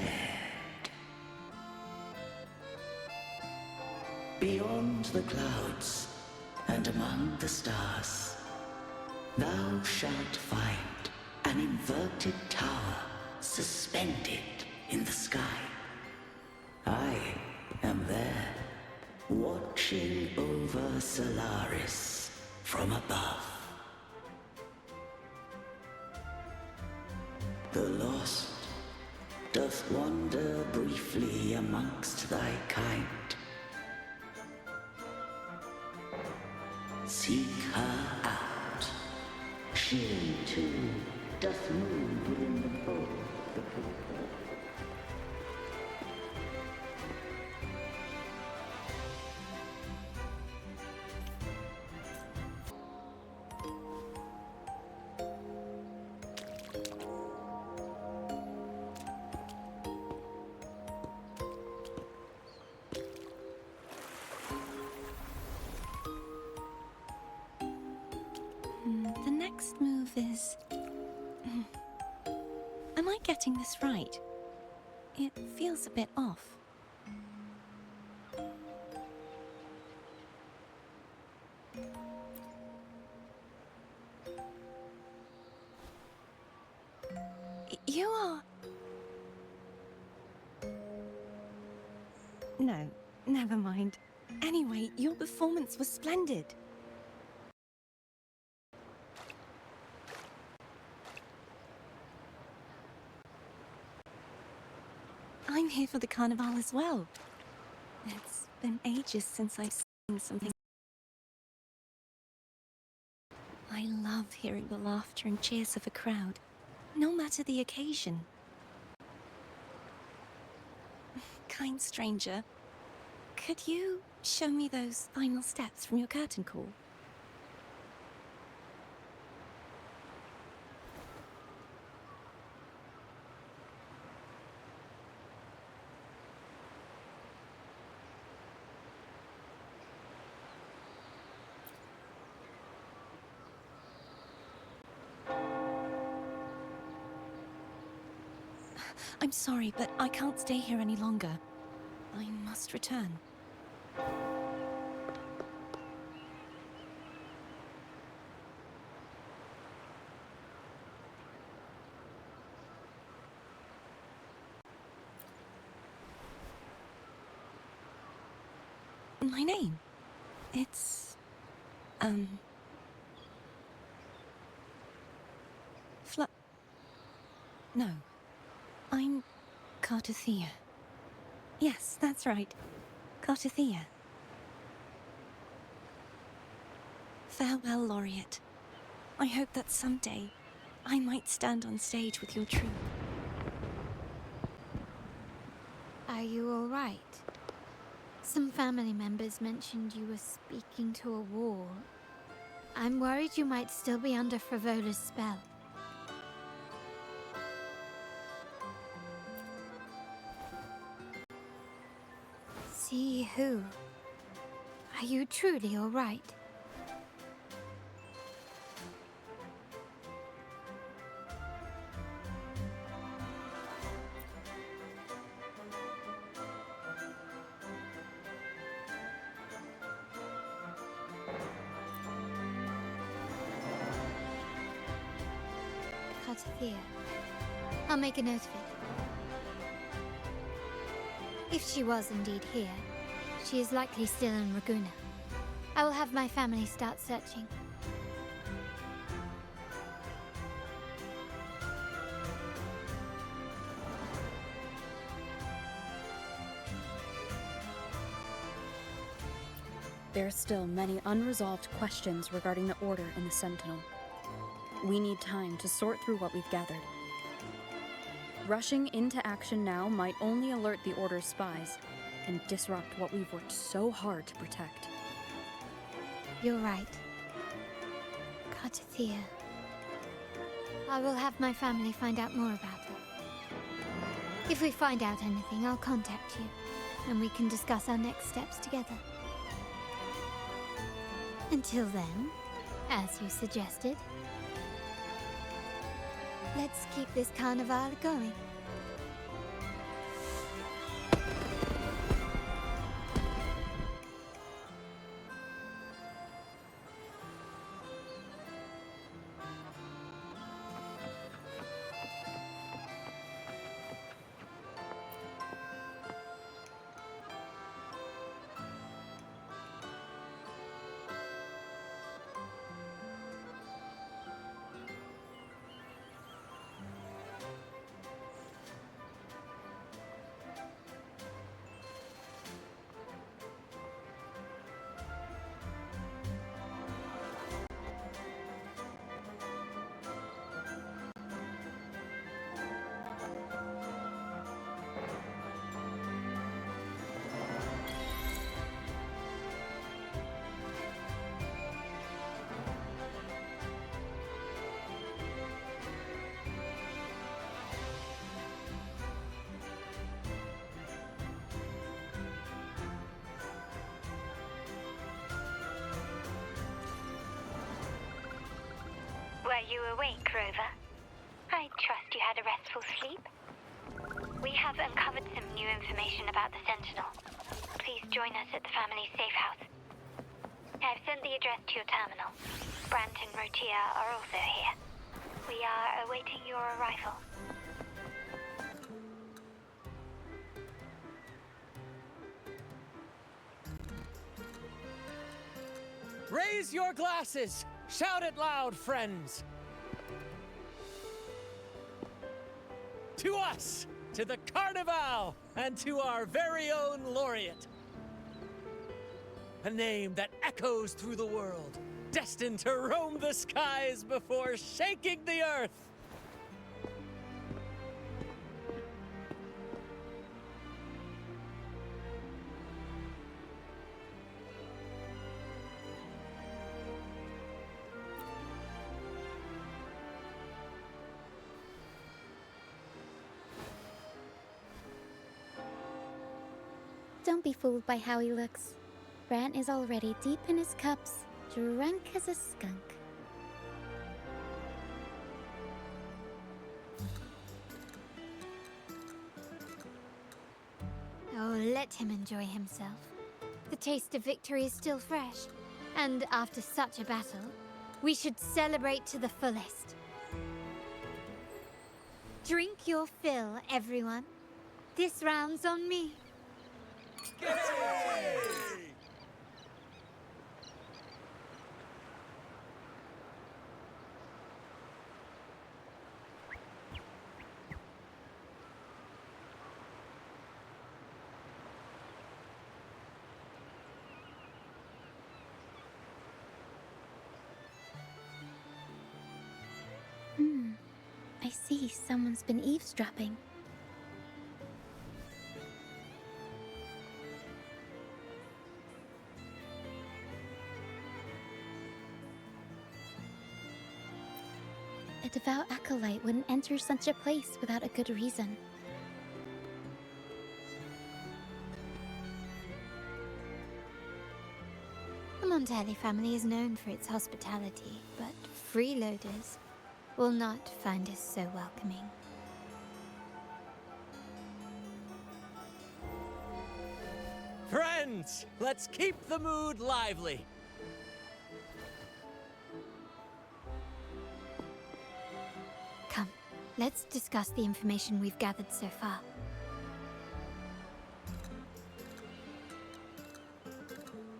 Beyond the clouds and among the stars, thou shalt find an inverted tower suspended in the sky. I am there, watching over Solaris from above. The lost doth wander briefly amongst thy kind. Seek her out. She too doth move within the fold of the people. The next move is... Am I getting this right? It feels a bit off. You are... No, never mind. Anyway, your performance was splendid. I'm here for the Carnival as well. It's been ages since I've seen something. I love hearing the laughter and cheers of a crowd, no matter the occasion. Kind stranger, could you show me those final steps from your curtain call? I'm sorry, but I can't stay here any longer. I must return. my name. It's... No. I'm Cartothea. Yes, that's right. Cartothea. Farewell, Laureate. I hope that someday I might stand on stage with your troupe. Are you all right? Some family members mentioned you were speaking to a wall. I'm worried you might still be under Frivola's spell. See who? Are you truly all right? Cartothea. I'll make a note of it. If she was indeed here, she is likely still in Raguna. I will have my family start searching. There are still many unresolved questions regarding the Order and the Sentinel. We need time to sort through what we've gathered. Rushing into action now might only alert the Order's spies and disrupt what we've worked so hard to protect. You're right. Cartothea. I will have my family find out more about her. If we find out anything, I'll contact you, and we can discuss our next steps together. Until then, as you suggested, let's keep this carnival going. Were you awake, Rover? I trust you had a restful sleep. We have uncovered some new information about the Sentinel. Please join us at the family safe house. I've sent the address to your terminal. Brant and Rotia are also here. We are awaiting your arrival. Raise your glasses! Shout it loud, friends! To us! To the Carnival! And to our very own Laureate! A name that echoes through the world, destined to roam the skies before shaking the earth! Don't be fooled by how he looks. Brant is already deep in his cups, drunk as a skunk. Oh, let him enjoy himself. The taste of victory is still fresh. And after such a battle, we should celebrate to the fullest. Drink your fill, everyone. This round's on me. I see someone's been eavesdropping. A devout acolyte wouldn't enter such a place without a good reason. The Montelli family is known for its hospitality, but freeloaders will not find us so welcoming. Friends, let's keep the mood lively. Come, let's discuss the information we've gathered so far.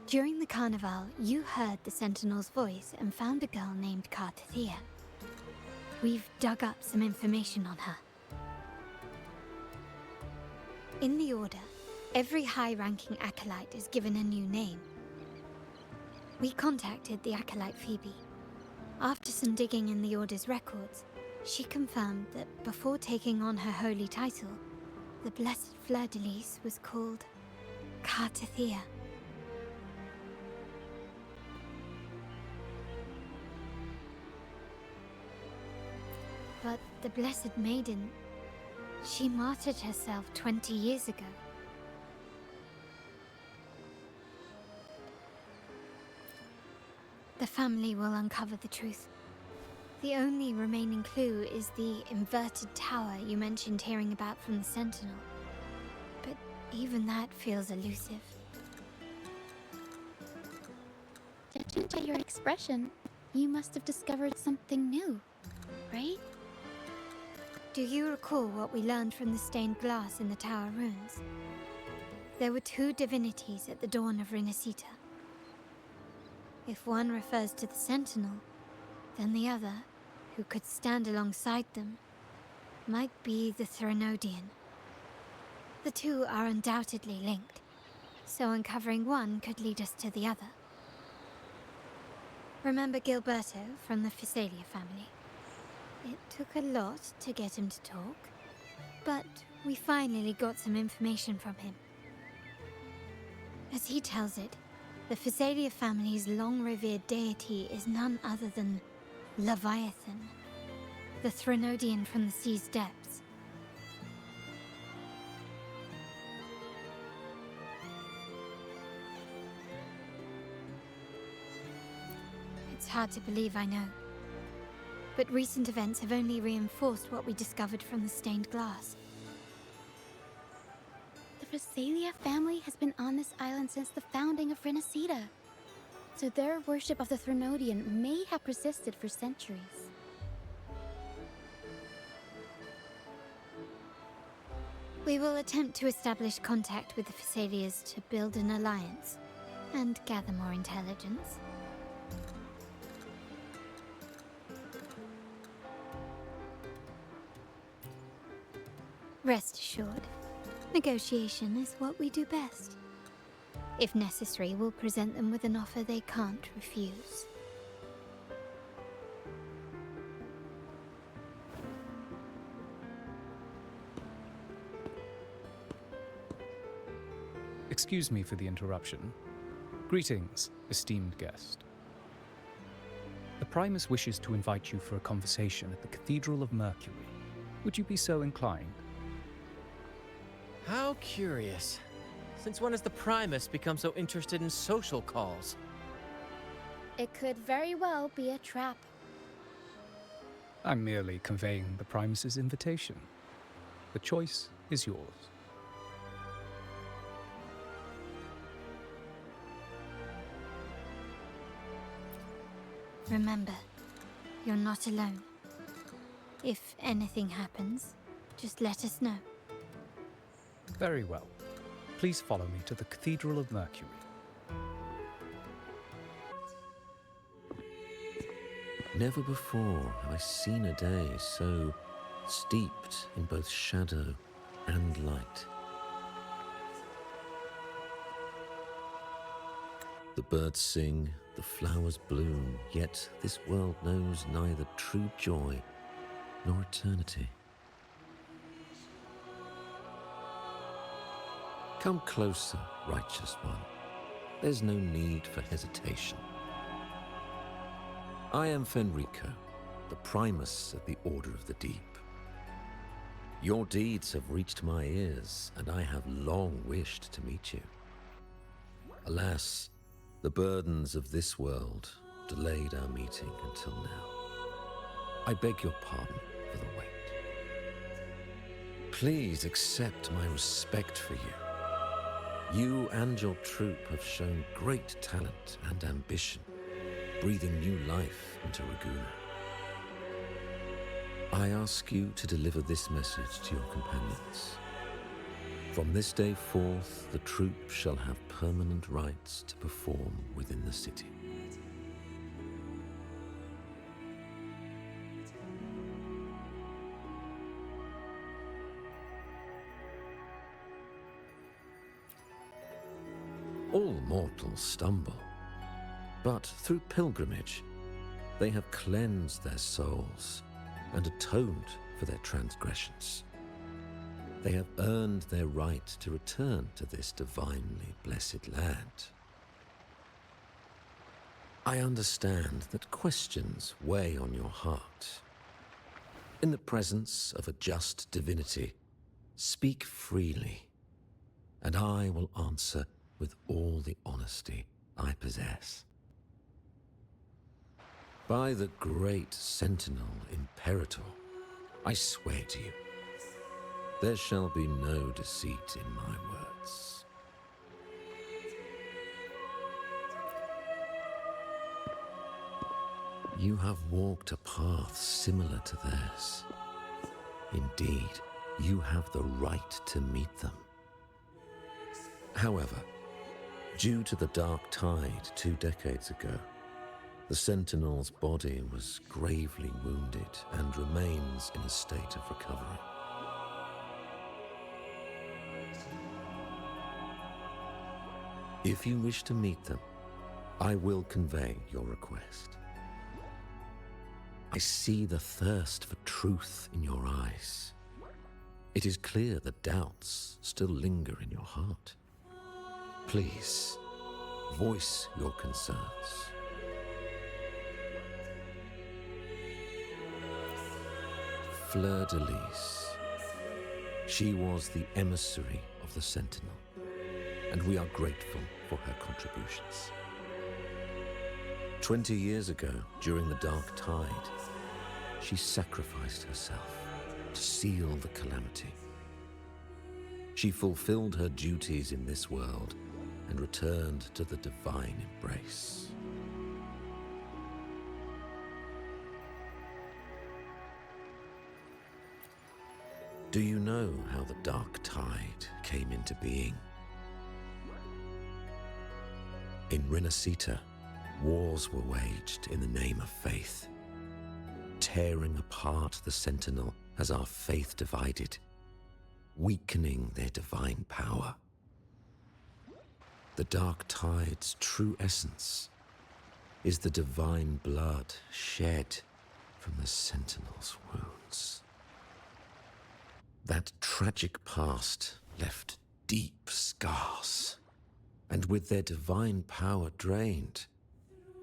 During the carnival, you heard the Sentinel's voice and found a girl named Cartathea. We've dug up some information on her. In the Order, every high-ranking acolyte is given a new name. We contacted the acolyte Phoebe. After some digging in the Order's records, she confirmed that before taking on her holy title, the Blessed Fleur-de-Lis was called Cartathea. But the Blessed Maiden, she martyred herself 20 years ago. The family will uncover the truth. The only remaining clue is the inverted tower you mentioned hearing about from the Sentinel. But even that feels elusive. Judging by your expression, you must have discovered something new, right? Do you recall what we learned from the stained glass in the tower ruins? There were two divinities at the dawn of Renacita. If one refers to the Sentinel, then the other, who could stand alongside them, might be the Threnodian. The two are undoubtedly linked, so uncovering one could lead us to the other. Remember Gilberto from the Physalia family? It took a lot to get him to talk, but we finally got some information from him. As he tells it, the Physalia family's long-revered deity is none other than Leviathan, the Threnodian from the sea's depths. It's hard to believe, I know. But recent events have only reinforced what we discovered from the stained glass. The Physalia family has been on this island since the founding of Renacita. So their worship of the Threnodian may have persisted for centuries. We will attempt to establish contact with the Physalias to build an alliance and gather more intelligence. Rest assured, negotiation is what we do best. If necessary, we'll present them with an offer they can't refuse. Excuse me for the interruption. Greetings, esteemed guest. The Primus wishes to invite you for a conversation at the Cathedral of Mercury. Would you be so inclined? How curious. Since when has the Primus become so interested in social calls? It could very well be a trap. I'm merely conveying the Primus's invitation. The choice is yours. Remember, you're not alone. If anything happens, just let us know. Very well. Please follow me to the Cathedral of Mercury. Never before have I seen a day so steeped in both shadow and light. The birds sing, the flowers bloom, yet this world knows neither true joy nor eternity. Come closer, righteous one. There's no need for hesitation. I am Fenrico, the Primus of the Order of the Deep. Your deeds have reached my ears, and I have long wished to meet you. Alas, the burdens of this world delayed our meeting until now. I beg your pardon for the wait. Please accept my respect for you. You and your troop have shown great talent and ambition, breathing new life into Ragusa. I ask you to deliver this message to your companions. From this day forth, the troop shall have permanent rights to perform within the city. All mortals stumble, but through pilgrimage, they have cleansed their souls and atoned for their transgressions. They have earned their right to return to this divinely blessed land. I understand that questions weigh on your heart. In the presence of a just divinity, speak freely, and I will answer with all the honesty I possess. By the great Sentinel Imperator, I swear to you, there shall be no deceit in my words. You have walked a path similar to theirs. Indeed, you have the right to meet them. However, due to the Dark Tide 2 decades ago, the Sentinel's body was gravely wounded and remains in a state of recovery. If you wish to meet them, I will convey your request. I see the thirst for truth in your eyes. It is clear that doubts still linger in your heart. Please, voice your concerns. Fleur-de-Lis. She was the emissary of the Sentinel, and we are grateful for her contributions. 20 years ago, during the Dark Tide, she sacrificed herself to seal the calamity. She fulfilled her duties in this world and returned to the divine embrace. Do you know how the Dark Tide came into being? In Rinascita, wars were waged in the name of faith, tearing apart the Sentinel as our faith divided, weakening their divine power. The Dark Tide's true essence is the divine blood shed from the Sentinel's wounds. That tragic past left deep scars, and with their divine power drained,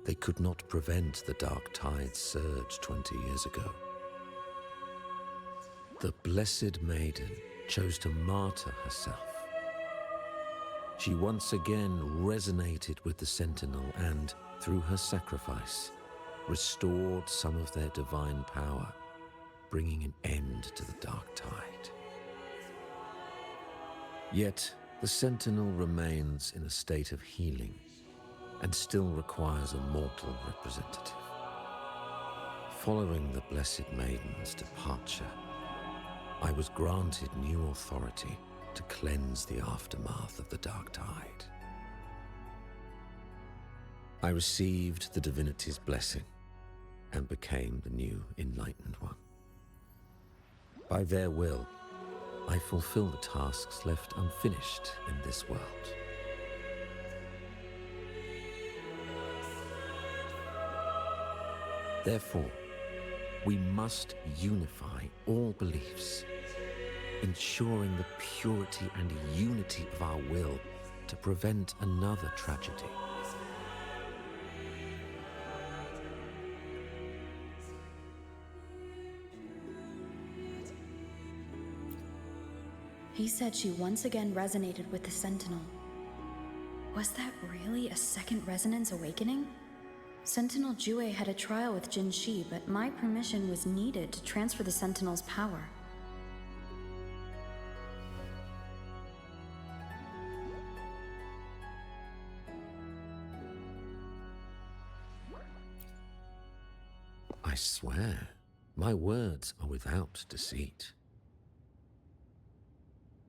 they could not prevent the Dark Tide's surge 20 years ago. The Blessed Maiden chose to martyr herself. She once again resonated with the Sentinel and, through her sacrifice, restored some of their divine power, bringing an end to the Dark Tide. Yet, the Sentinel remains in a state of healing and still requires a mortal representative. Following the Blessed Maiden's departure, I was granted new authority to cleanse the aftermath of the Dark Tide. I received the divinity's blessing and became the new Enlightened One. By their will, I fulfill the tasks left unfinished in this world. Therefore, We must unify all beliefs, ensuring the purity and unity of our will to prevent another tragedy. He said she once again resonated with the Sentinel. Was that really a second resonance awakening? Sentinel Jue had a trial with Jin Shi, but my permission was needed to transfer the Sentinel's power. I swear, my words are without deceit.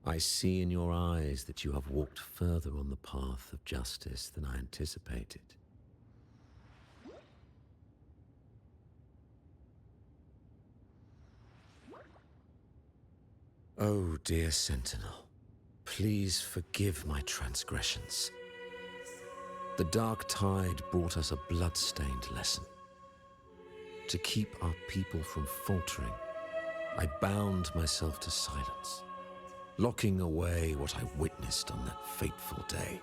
I see in your eyes that you have walked further on the path of justice than I anticipated. Oh, dear Sentinel, please forgive my transgressions. The dark tide brought us a blood-stained lesson. To keep our people from faltering, I bound myself to silence, locking away what I witnessed on that fateful day.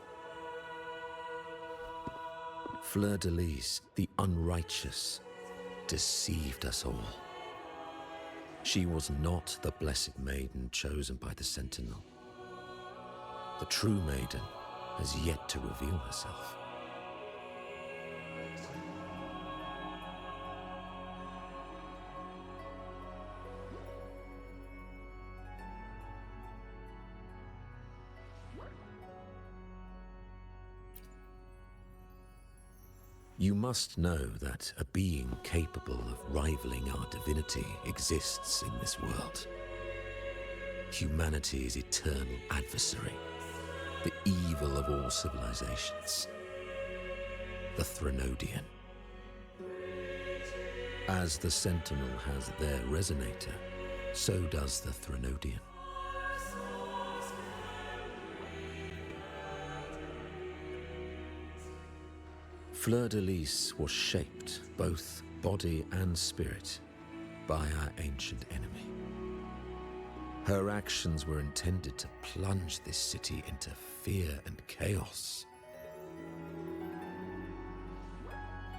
Fleur-de-Lis, the unrighteous, deceived us all. She was not the blessed maiden chosen by the Sentinel. The true maiden has yet to reveal herself. You must know that a being capable of rivaling our divinity exists in this world. Humanity's eternal adversary, the evil of all civilizations, the Threnodian. As the Sentinel has their resonator, so does the Threnodian. Fleur-de-Lis was shaped, both body and spirit, by our ancient enemy. Her actions were intended to plunge this city into fear and chaos.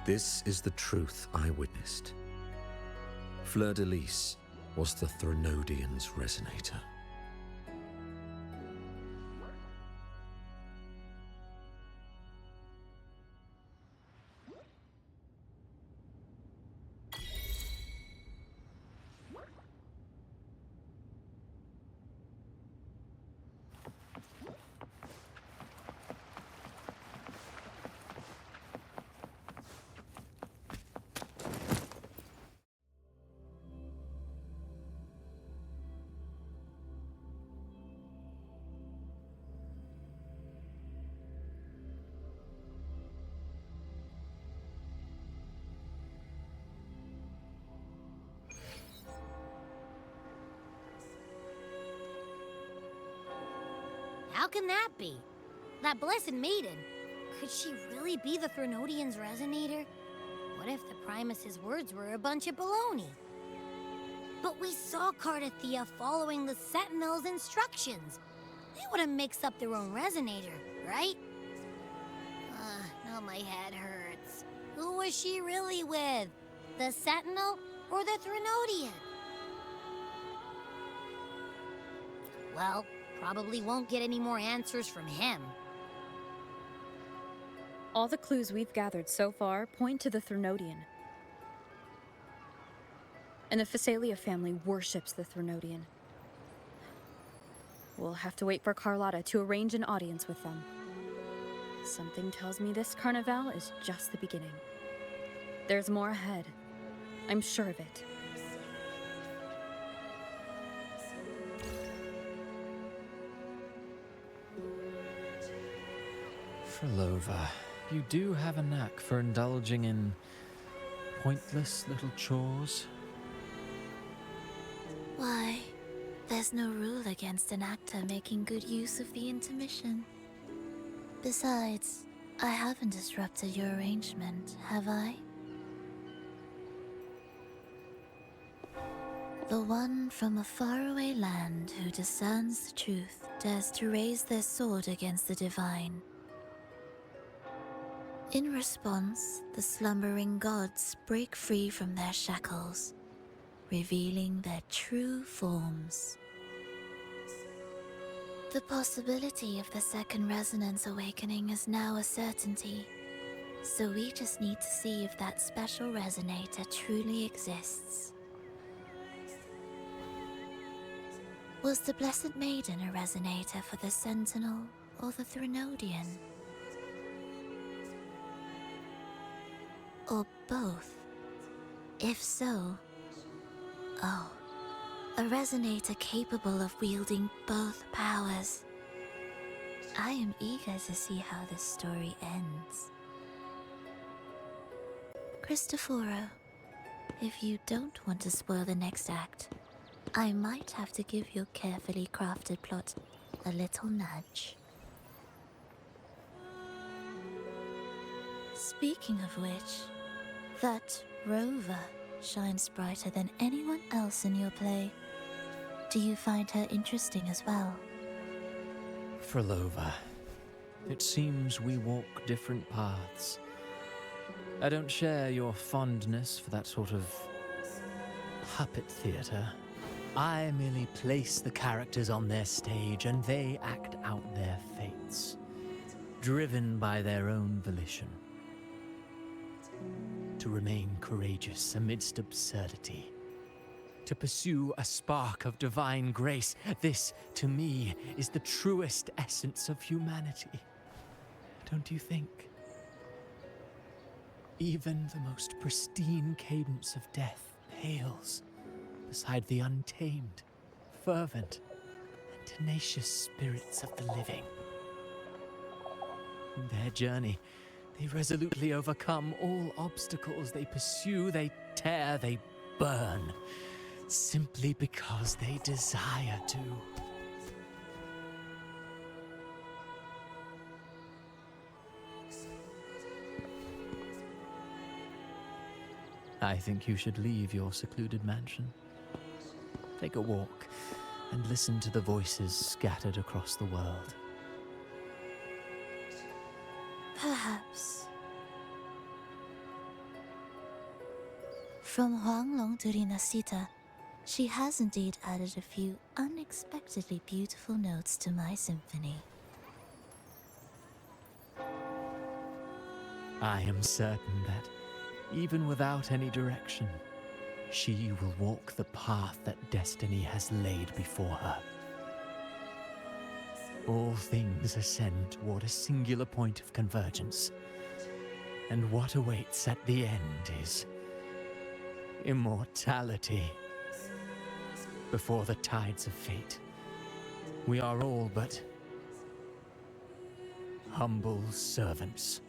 This is the truth I witnessed. Fleur-de-Lis was the Threnodian's resonator. How can that be? That blessed maiden, could she really be the Threnodian's resonator? What if the Primus's words were a bunch of baloney? But we saw Cardathea following the Sentinel's instructions. They wouldn't mix up their own resonator, right? Now my head hurts. Who was she really with? The Sentinel or the Threnodian? Well, probably won't get any more answers from him. All the clues we've gathered so far point to the Threnodian. And the Phasalia family worships the Threnodian. We'll have to wait for Carlotta to arrange an audience with them. Something tells me this carnival is just the beginning. There's more ahead. I'm sure of it. Frolova, you do have a knack for indulging in pointless little chores. Why, there's no rule against an actor making good use of the intermission. Besides, I haven't disrupted your arrangement, have I? The one from a faraway land who discerns the truth dares to raise their sword against the divine. In response, the slumbering gods break free from their shackles, revealing their true forms. The possibility of the second resonance awakening is now a certainty, so we just need to see if that special resonator truly exists. Was the Blessed Maiden a resonator for the Sentinel or the Threnodian? Or both? If so, oh, a resonator capable of wielding both powers. I am eager to see how this story ends. Cristoforo, if you don't want to spoil the next act, I might have to give your carefully crafted plot a little nudge. Speaking of which, that rover shines brighter than anyone else in your play. Do you find her interesting as well? Frolova, it seems we walk different paths. I don't share your fondness for that sort of puppet theater. I merely place the characters on their stage and they act out their fates, driven by their own volition. To remain courageous amidst absurdity, to pursue a spark of divine grace, this, to me, is the truest essence of humanity. Don't you think? Even the most pristine cadence of death pales beside the untamed, fervent, and tenacious spirits of the living. In their journey, they resolutely overcome all obstacles. They pursue, they tear, they burn, simply because they desire to. I think you should leave your secluded mansion. Take a walk and listen to the voices scattered across the world. Perhaps. From Huanglong to Rinasita, she has indeed added a few unexpectedly beautiful notes to my symphony. I am certain that, even without any direction, she will walk the path that destiny has laid before her. All things ascend toward a singular point of convergence, and what awaits at the end is immortality. Before the tides of fate, we are all but humble servants.